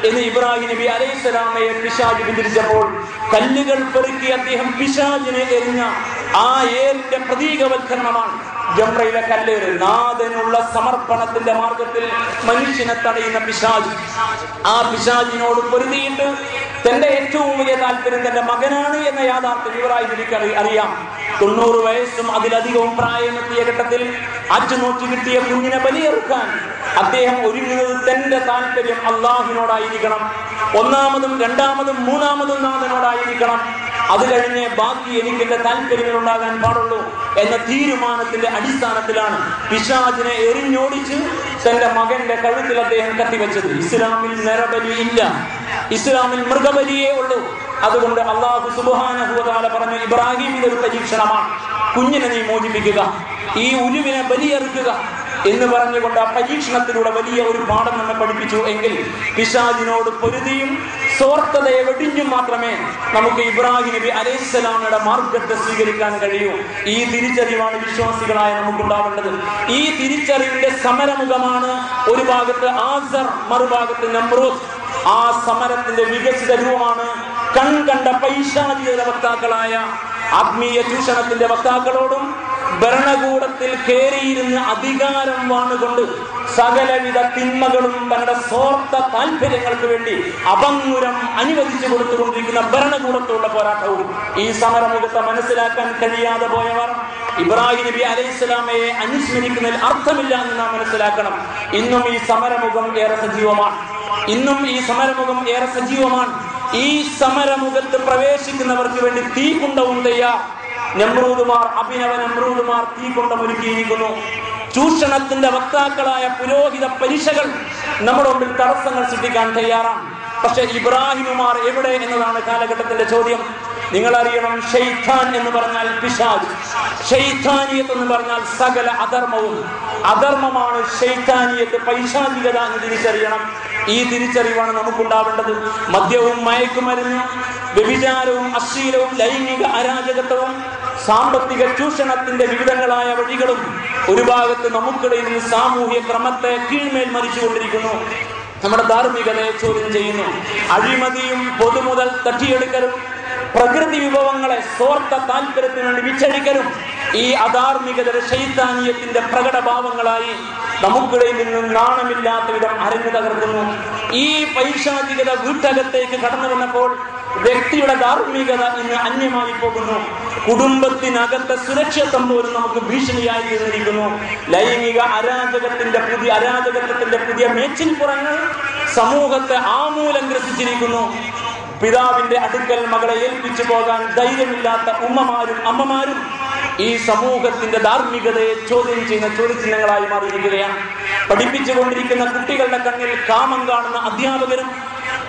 എന്ന് ഇബ്രാഹിം നബി അലൈഹിസ്സലാമയെ പിശാച് പിന്തിരിച്ചപ്പോൾ കല്ലുകൾ പെറുക്കി അദ്ദേഹം പിശാചിനെ എറിഞ്ഞ ആ ഏറിന്റെ പ്രതീകവൽക്കരണമാണ് ജംറയിലെ കല്ലേറ്. നാഥനുള്ള സമർപ്പണത്തിന്റെ മാർഗത്തിൽ മനുഷ്യനെ തടയുന്ന പിശാച്. ആ പിശാചിനോട് പൊരുതിയിട്ട് തന്റെ ഏറ്റവും വലിയ താല്പര്യം തന്റെ മകനാണ് എന്ന യാഥാർത്ഥ്യം ഇബ്രാഹിം നബിക്ക് അറിയാം. 90 വയസ്സും അതിലധികവും പ്രായമെത്തിയ ഘട്ടത്തിൽ അച്ചുനോറ്റ് കിട്ടിയ കുഞ്ഞിനെ ബലിയെറുക്കാൻ അദ്ദേഹം ഒരുങ്ങുന്നത് തന്റെ താല്പര്യം അള്ളാഹുവിനോടായിരിക്കണം, ഒന്നാമതും രണ്ടാമതും മൂന്നാമതും നാഥനോടായിരിക്കണം. അത് കഴിഞ്ഞ് ബാക്കി എനിക്ക് എന്റെ താല്പര്യങ്ങൾ ഉണ്ടാകാൻ പാടുള്ളൂ എന്ന തീരുമാനത്തിന്റെ അടിസ്ഥാനത്തിലാണ് പിശാചിനെ എറിഞ്ഞോടിച്ച് തന്റെ മകന്റെ കഴുത്തിൽ അദ്ദേഹം കത്തിവെച്ചത്. ഇസ്ലാമിൽ നരബലി ഇല്ല, ഇസ്ലാമിൽ മൃഗബലിയേ ഉള്ളൂ. അതുകൊണ്ട് അല്ലാഹു സുബ്ഹാനഹു വ തആല പറഞ്ഞു, ഇബ്രാഹിം ഇതൊരു പരീക്ഷണമാണ്, കുഞ്ഞിനെ നീ മോചിപ്പിക്കുക, ഈ ഉരുവിനെ ബലിയെറുക്കുക എന്ന് പറഞ്ഞുകൊണ്ട് ആ പരീക്ഷണത്തിലൂടെ വലിയ ഒരു പാഠം നമ്മെ പഠിപ്പിച്ചു. എങ്കിൽ പിശാചിനോട് പൊരുതിയും സ്വാർത്ഥതയെ വെടിഞ്ഞും മാത്രമേ നമുക്ക് ഇബ്രാഹിം നബി അലൈഹിസ്സലാമയുടെ മാർഗത്തെ സ്വീകരിക്കാൻ കഴിയൂ. ഈ തിരിച്ചറിവാണ് വിശ്വാസികളായ നമുക്കുണ്ടാവേണ്ടത്. ഈ തിരിച്ചറിവിന്റെ സമരമുഖമാണ് ഒരു ഭാഗത്ത് ആസർ, മറുഭാഗത്ത് നമ്രൂദ്. ആ സമരത്തിന്റെ വികസിത രൂപമാണ് കണ്ട പൈശാചിക വക്താക്കളായ ആത്മീയ ചൂഷണത്തിന്റെ വക്താക്കളോടും ഭരണകൂടത്തിൽ കയറിയിരുന്ന് അധികാരം വാണുകൊണ്ട് സകലവിധ തിന്മകളും തങ്ങളുടെ സ്വാർത്ഥ താല്പര്യങ്ങൾക്ക് വേണ്ടി അപങ്ങുരം അനുവദിച്ചു കൊടുത്തുകൊണ്ടിരിക്കുന്ന ഭരണകൂടത്തോടുള്ള പോരാട്ടവും. ഈ സമരമുഖത്തെ മനസ്സിലാക്കാൻ കഴിയാതെ പോയവർ ഇബ്രാഹിം നബി അലൈഹിസ്സലാമയെ അനുസ്മരിക്കുന്നതിൽ അർത്ഥമില്ല എന്ന് നാം മനസ്സിലാക്കണം. ഇന്നും ഈ സമരമുഖം ഏറെ സജീവമാണ്, ഇന്നും ഈ സമരമുഖം ഏറെ സജീവമാണ്. ഈ സമരമുഖത്ത് പ്രവേശിക്കുന്നവർക്ക് വേണ്ടി തീകുണ്ടവും തയ്യാർ. നമ്രൂദുമാർ, അഭിനവ നമ്രൂദുമാർ തീകുണ്ടം ഒരുക്കിയിരിക്കുന്നു. ചൂഷണത്തിന്റെ വക്താക്കളായ പുരോഹിത പരീക്ഷകൾ നമ്മുടെ മുമ്പിൽ തടസ്സങ്ങൾ സൃഷ്ടിക്കാൻ തയ്യാറാണ്. പക്ഷെ ഇബ്രാഹിമുമാർ എവിടെ എന്നതാണ് കാലഘട്ടത്തിന്റെ ചോദ്യം. നിങ്ങൾ അറിയണം, ശൈത്താൻ എന്ന് പറഞ്ഞാൽ പിശാച്, ശൈത്താനിയത്ത് എന്ന് പറഞ്ഞാൽ സകല അധർമ്മവും. അധർമ്മമാണ് ശൈത്താനിയത്ത്, പൈശാചികത എന്ന് തിരിച്ചറിയണം. ഈ തിരിച്ചറിവാണ് നമുക്കുണ്ടാവേണ്ടത്. മദ്യവും മയക്കുമരുന്നും വ്യഭിചാരവും അശ്ലീലവും ലൈംഗിക അരാജകത്വവും സാമ്പത്തിക ചൂഷണത്തിന്റെ വിവിധങ്ങളായ വഴികളും ഒരു ഭാഗത്ത് നമുക്കിടയിൽ നിന്ന് സാമൂഹ്യ ക്രമത്തെ കീഴ്മേൽ മരിച്ചുകൊണ്ടിരിക്കുന്നു, നമ്മുടെ ധാർമ്മികതയെ ചോദ്യം ചെയ്യുന്നു. അഴിമതിയും പൊതുമുതൽ തട്ടിയെടുക്കലും പ്രകൃതി വിഭവങ്ങളെ സ്വാർത്ഥ താല്പര്യത്തിന് വേണ്ടി വിച്ചഴിക്കലും ഈ അധാർമികതയുടെ ശൈത്താനീയത്തിന്റെ പ്രകടഭാവങ്ങളായി നമുക്കിടയിൽ നിന്ന് നാണമില്ലാത്ത വിധം അരഞ്ഞു തകർക്കുന്നു. ഈ പൈശാചികത വീട്ടകത്തേക്ക് കടന്നു വന്നപ്പോൾ വ്യക്തിയുടെ ധാർമ്മികത ഇന്ന് അന്യമായി പോകുന്നു. കുടുംബത്തിനകത്തെ സുരക്ഷിതത്വം പോലും നമുക്ക് ഭീഷണിയായി തീർന്നിരിക്കുന്നു. ലൈംഗിക അരാജകത്വത്തിന്റെ പുതിയ മേച്ചിൽപ്പുറങ്ങൾ സമൂഹത്തെ ആമൂലം ഗ്രസിച്ചിരിക്കുന്നു. പിതാവിന്റെ അടുക്കൽ മകളെ ഏൽപ്പിച്ചു പോകാൻ ധൈര്യമില്ലാത്ത ഉമ്മമാരും അമ്മമാരും ഈ സമൂഹത്തിന്റെ ധാർമ്മികതയെ ചോദ്യം ചെയ്യുന്ന ചോദ്യചിഹ്നങ്ങളായി മാറിയിരിക്കുകയാണ്. പഠിപ്പിച്ചുകൊണ്ടിരിക്കുന്ന കുട്ടികളുടെ കണ്ണിൽ കാമം കാണുന്ന അധ്യാപകരും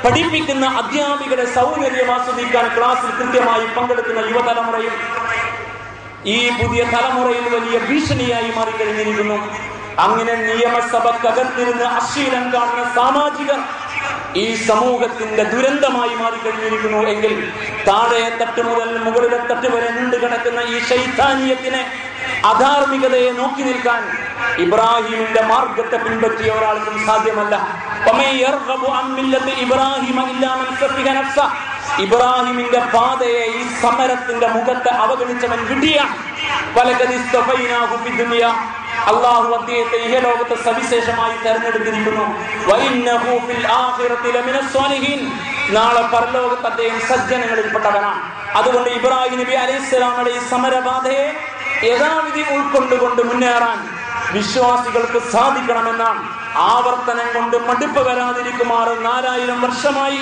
പഠിപ്പിക്കുന്ന അധ്യാപികരുടെ സൗന്ദര്യം ആസ്വദിക്കാൻ ക്ലാസ്സിൽ കൃത്യമായി പങ്കെടുക്കുന്ന യുവതലമുറയും ഈ പുതിയ തലമുറയിൽ വലിയ ഭീഷണിയായി മാറിക്കഴിഞ്ഞിരിക്കുന്നു. അങ്ങനെ നിയമസഭക്കകത്തിരുന്ന് അശ്ലീലം കാണുന്ന സാമാജികർ ഈ സമൂഹത്തിന്റെ ദുരന്തമായി മാറിക്കഴിഞ്ഞിരിക്കുന്നു എങ്കിൽ താഴെ തട്ട് മുതൽ മുകളിലെ തട്ട് വരെ നീണ്ടുകിടക്കുന്ന ഈ ശൈത്താനിയത്തിനെ, അധാർമികതയെ നോക്കി നിൽക്കാൻ ഇബ്രാഹിമിന്റെ മാർഗത്തെ പിൻപറ്റിയ ഒരാൾക്കും സാധ്യമല്ല. ഇബ്രാഹിമിന്റെ പാതയെ, ഈ സമരത്തിന്റെ മുഖത്തെ അവഗണിച്ചവൻ വിധിയാണ്. അള്ളാഹു അദ്ദേഹത്തെ ഇഹലോകത്തെ സവിശേഷമായി തെരഞ്ഞെടുത്തിരിക്കുന്നു. നാളെ പരലോകത്ത് അദ്ദേഹം സജ്ജനങ്ങളിൽപ്പെട്ടവനാണ്. അതുകൊണ്ട് ഇബ്രാഹിം നബി അലൈഹിസ്സലാമയുടെ ഈ സമരപാതയെ യഥാവിധി ഉൾക്കൊണ്ടുകൊണ്ട് മുന്നേറാൻ വിശ്വാസികൾക്ക് സാധിക്കണമെന്നാണ്. ആവർത്തനം കൊണ്ട് മടുപ്പ് വരാതിരിക്കുമാറ് 4000 വർഷമായി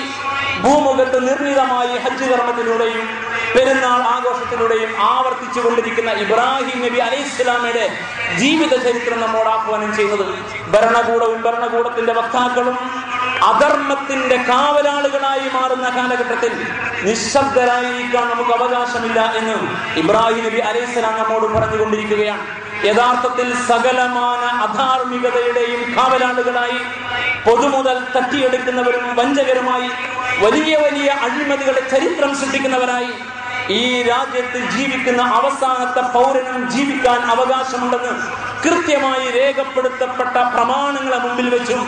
ഭൂമുഖത്ത് നിർണിതമായി ഹജ്ജ് കർമ്മത്തിലൂടെയും പെരുന്നാൾ ആഘോഷത്തിലൂടെയും ആവർത്തിച്ചു കൊണ്ടിരിക്കുന്ന ഇബ്രാഹിം നബി അലൈഹിസ്സലാമയുടെ ജീവിത ചരിത്രം നമ്മോട് ആഹ്വാനം ചെയ്യുന്നത്. ഭരണകൂടവും ഭരണകൂടത്തിന്റെ വക്താക്കളും അധർമ്മത്തിന്റെ കാവലാളുകളായി മാറുന്ന കാലഘട്ടത്തിൽ നിശബ്ദരായിരിക്കാൻ നമുക്ക് അവകാശമില്ല എന്ന് ഇബ്രാഹിം നബി അലൈഹിസ്സലാം നമ്മോട് പറഞ്ഞുകൊണ്ടിരിക്കുകയാണ്. യഥാർത്ഥത്തിൽ സകലമാന അധാർമികതയുടെയും കാവലാളുകളായി, പൊതുമുതൽ തട്ടിയെടുക്കുന്നവരും വഞ്ചകരുമായി, വലിയ വലിയ അഴിമതികളുടെ ചരിത്രം സൃഷ്ടിക്കുന്നവരായി ഈ രാജ്യത്ത് ജീവിക്കുന്ന അവസാനത്തെ പൗരനും ജീവിക്കാൻ അവകാശമുണ്ടെന്ന് കൃത്യമായി രേഖപ്പെടുത്തപ്പെട്ട പ്രമാണങ്ങളെ മുമ്പിൽ വെച്ചും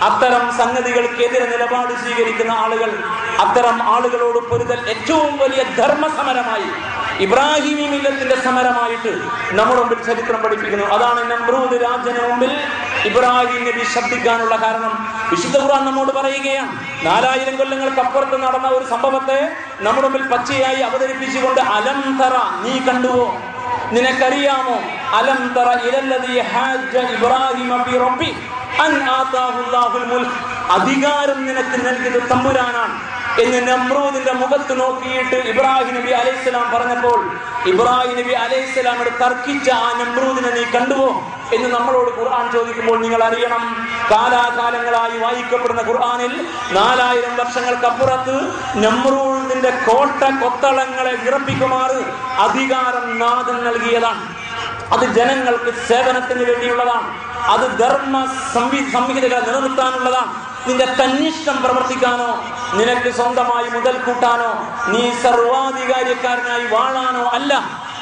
അത്തരം സംഗതികൾക്കെതിരെ നിലപാട് സ്വീകരിക്കുന്ന ആളുകൾ, അത്തരം ആളുകളോട് പൊരുതൽ ഏറ്റവും വലിയ ധർമ്മസമരമായി, ഇബ്രാഹിമി മില്ലത്തിന്റെ സമരമായിട്ട് നമ്മുടെ മുമ്പിൽ ചരിത്രം പഠിപ്പിക്കുന്നു. അതാണ് നമ്രൂദ് രാജന് മുമ്പിൽ ഇബ്രാഹിം നബി ശബ്ദിക്കാനുള്ള കാരണം. വിശുദ്ധ ഖുർആൻ നമ്മോട് പറയുകയാണ്, 4000 കൊല്ലങ്ങൾക്ക് അപ്പുറത്ത് നടന്ന ഒരു സംഭവത്തെ നമ്മുടെ മുമ്പിൽ പച്ചയായി അവതരിപ്പിച്ചുകൊണ്ട് അലം തറ, നീ കണ്ടുവോ, നിനക്കറിയാമോ, അലം തറ ഇലല്ലദീ ഹാജ്ജ ഇബ്രാഹിമ ഫീ റബ്ബി അൻ ആതാഹുല്ലാഹുൽ മുൽക്ക്, അധികാരം നിനക്ക് നൽകിയത് തമ്പുരാനാണ് എന്ന് നമ്രൂദിന്റെ മുഖത്ത് നോക്കിയിട്ട് ഇബ്രാഹിം നബി അലൈഹിസ്സലാം പറഞ്ഞപ്പോൾ ഇബ്രാഹിം നബി അലൈഹിസ്സലാമോട് തർക്കിച്ച ആ നമ്രൂദിനെ നീ കണ്ടുവോ എന്ന് നമ്മളോട് ഖുർആൻ ചോദിക്കുമ്പോൾ നിങ്ങൾ അറിയണം, കാലാകാലങ്ങളായി വായിക്കപ്പെടുന്ന ഖുർആനിൽ 4000 വർഷങ്ങൾക്കപ്പുറത്ത് നമ്രൂദിന്റെ കോട്ട കൊത്തളങ്ങളെ വിറപ്പിക്കുമാറ് അധികാരം നാഥൻ നൽകിയതാണ്. അത് ജനങ്ങൾക്ക് സേവനത്തിന് വേണ്ടിയുള്ളതാണ്. അത് ധർമ്മ സംഹിതകളെ നിലനിർത്താനുള്ളതാണ്. നിന്റെ തന്നിഷ്ടം പ്രവർത്തിക്കാനോ, നിനക്ക് സ്വന്തമായി മുതൽ കൂട്ടാനോ, നീ സർവാധികാരിക്കാരനായി വാഴാനോ അല്ല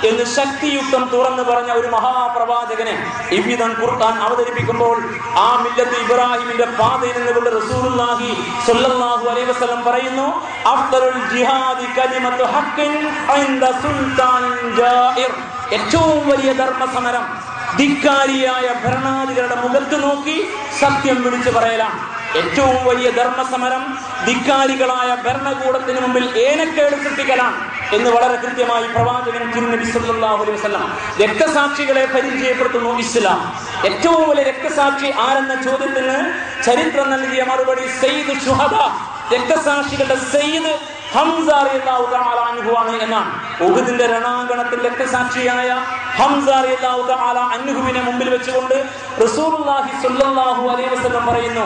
എന്ന് ശക്തിയുക്തം തുറന്നു പറഞ്ഞ ഒരു മഹാപ്രവാചകനെ ഇബ്രാഹിം ഖുർആൻ അവതരിപ്പിക്കുമ്പോൾ ആ മില്ലത്ത് ഇബ്രാഹിമിന്റെ പാതയിൽ നിന്നുകൊണ്ട് റസൂലുള്ളാഹി സ്വല്ലല്ലാഹു അലൈഹി വസല്ലം പറയുന്നു, അഫ്ദലുൽ ജിഹാദി കലിമത്തു ഹഖ്ഖിൻ ഇൻദ സുൽത്താനിൻ ജാഇർ, ഏറ്റവും വലിയ ധർമ്മസമരം ധിക്കാരിയായ ഭരണാധികാരികളുടെ മുഖത്ത് നോക്കി സത്യം വിളിച്ചു പറയലാണ്. ഏറ്റവും വലിയ ധർമ്മസമരം ധിക്കാരികളായ ഭരണകൂടത്തിന് മുമ്പിൽ ഏനക്കേട് സൃഷ്ടിക്കലാണ് എന്ന് വളരെ കൃത്യമായി പ്രവാചകൻ തിരുനബി സല്ലല്ലാഹു അലൈഹി വസല്ലം രക്തസാക്ഷികളെ പരിചയപ്പെടുത്തുന്നു ഇസ്ലാം. ഏറ്റവും വലിയ രക്തസാക്ഷി ആരെന്ന ചോദ്യത്തിന് ചരിത്രം നൽകിയ മറുപടി സയ്യിദ് ശുഹദാ, രക്തസാക്ഷികളുടെ സയ്യിദ് ഹംസ റളിയല്ലാഹു തആല അൻഹു ആണ് എന്നാണ്. ഉഹുദിന്റെ രണാങ്കണത്തിൽ രക്തസാക്ഷിയായ ഹംസ റളിയല്ലാഹു തആല അൻഹുവിനെ മുമ്പിൽ വെച്ചുകൊണ്ട് റസൂലുള്ളാഹി സ്വല്ലല്ലാഹു അലൈഹി വസല്ലം പറയുന്നു,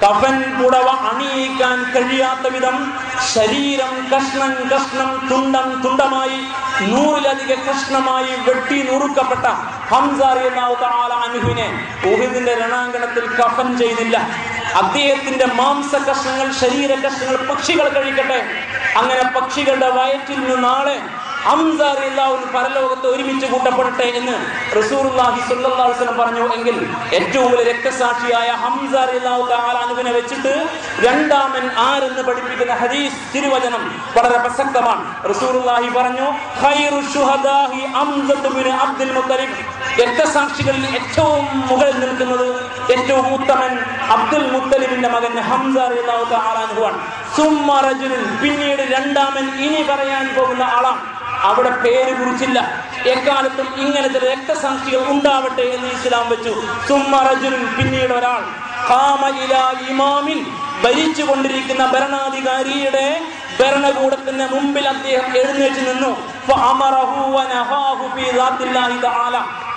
കഫൻ പുടവ അണിയിക്കാൻ കഴിയാത്ത വിധം ശരീരം കഷ്ണം കഷ്ണം തുണ്ടം തുണ്ടമായി 100-ലധികം കഷ്ണമായി വെട്ടി നുറുക്കപ്പെട്ട ഹംസ റളിയല്ലാഹു തആല അൻഹുവിനെ ഉഹുദിന്റെ രണാങ്കണത്തിൽ കഫൻ ചെയ്തില്ല. അദ്ദേഹത്തിന്റെ മാംസ കഷ്ണങ്ങൾ, ശരീര കഷ്ണങ്ങൾ പക്ഷികൾ കഴിക്കട്ടെ, അങ്ങനെ പക്ഷികളുടെ വയറ്റിൽ നിന്ന് നാളെ ഹംസ റളിയല്ലാഹു അൻഹു പരലോകത്ത് ഒരുമിച്ച് കൂട്ടപ്പെടട്ടെ എന്ന് റസൂലുള്ളാഹി സ്വല്ലല്ലാഹു അലൈഹി വസല്ലം പറഞ്ഞു. എങ്കിൽ ഏറ്റവും വലിയ രക്തസാക്ഷിയായ ഹംസ റളിയല്ലാഹു തആല അൻഹുവിനെ വെച്ചിട്ട് രണ്ടാമൻ ആരെന്ന് പഠിപ്പിക്കുന്ന ഹദീസ് തിരുവചനം വളരെ പ്രസക്തമാണ്. റസൂലുള്ളാഹി പറഞ്ഞു, ഖൈറു ശുഹദാഹി ഹംസത്തു ബിൻ അബ്ദുൽ മുത്തലിബ്, രക്തസാക്ഷികളിൽ ഏറ്റവും മുകളിൽ നിൽക്കുന്നത്, ഏറ്റവും ഉത്തമൻ അബ്ദുൽ മുത്തലിബിന്റെ മകൻ ഹംസ റളിയല്ലാഹു തആല അൻഹു ആണ്. സുമ്മ റജുലുൻ, പിന്നീട് രണ്ടാമൻ ഇനി പറയാൻ പോകുന്ന ആളാണ്. അവിടെ പേര് കുറിച്ചില്ല. എക്കാലത്തും ഇങ്ങനത്തെ രക്തസാക്ഷികൾ ഉണ്ടാവട്ടെ എന്ന് ഇസ്ലാം വെച്ചു. സുമ്മ റജുലുൻ, പിന്നീട് ഒരാൾ, ഖാമ ഇലാ ഇമാമിൻ, ഭരിച്ചുകൊണ്ടിരിക്കുന്ന ഭരണാധികാരിയുടെ ഭരണകൂടത്തിന്റെ മുമ്പിൽ അദ്ദേഹം എഴുന്നേറ്റ് നിന്നു.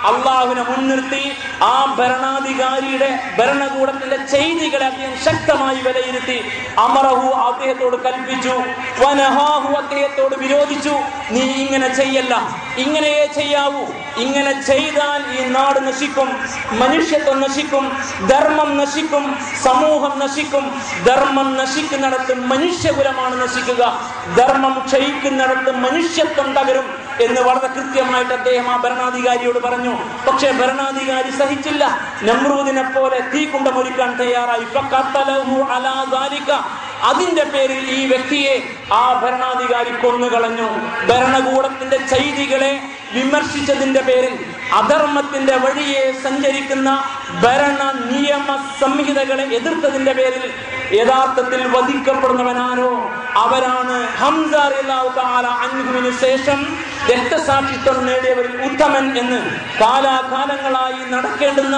അള്ളാഹുവിനെ മുൻനിർത്തി ആ ഭരണാധികാരിയുടെ ഭരണകൂടത്തിന്റെ ചെയ്തികളെ അദ്ദേഹം ശക്തമായി വിലയിരുത്തി. അമറഹു, അദ്ദേഹത്തോട് കൽപ്പിച്ചു, വനഹാഹു, അദ്ദേഹത്തോട് വിരോധിച്ചു. നീ ഇങ്ങനെ ചെയ്യല്ല, ഇങ്ങനെയേ ചെയ്യാവൂ. ഇങ്ങനെ ചെയ്താൽ ഈ നാട് നശിക്കും, മനുഷ്യത്വം നശിക്കും, ധർമ്മം നശിക്കും, സമൂഹം നശിക്കും. ധർമ്മം നശിക്കുന്നിടത്ത് മനുഷ്യകുലമാണ് നശിക്കുക, ധർമ്മം ക്ഷയിക്കുന്നിടത്ത് മനുഷ്യത്വം തകരും എന്ന് വളരെ കൃത്യമായിട്ട് അദ്ദേഹം ആ ഭരണാധികാരിയോട് പറഞ്ഞു. പക്ഷേ ഭരണാധികാരി സഹിച്ചില്ല. നമ്രൂദിനെ പോലെ തീക്കുണ്ടമൊരുക്കാൻ തയ്യാറായി. അതിന്റെ പേരിൽ ഈ വ്യക്തിയെ ആ ഭരണാധികാരി കൊന്നുകളഞ്ഞു. ഭരണകൂടത്തിന്റെ ചെയ്തികളെ വിമർശിച്ചതിന്റെ പേരിൽ, അധർമ്മത്തിന്റെ വഴിയെ സഞ്ചരിക്കുന്ന ഭരണ നിയമ സംഹിതകളെ എതിർത്തതിന്റെ പേരിൽ യഥാർത്ഥത്തിൽ വധിക്കപ്പെടുന്നവനാരോ അവരാണ് ഹംസ റളിയല്ലാഹു തആല അൻഹുവിന് ശേഷം രക്തസാക്ഷിത്വം നേടിയവരിൽ ഉത്തമൻ എന്ന് കാലാകാലങ്ങളായി നടക്കേണ്ടുന്ന,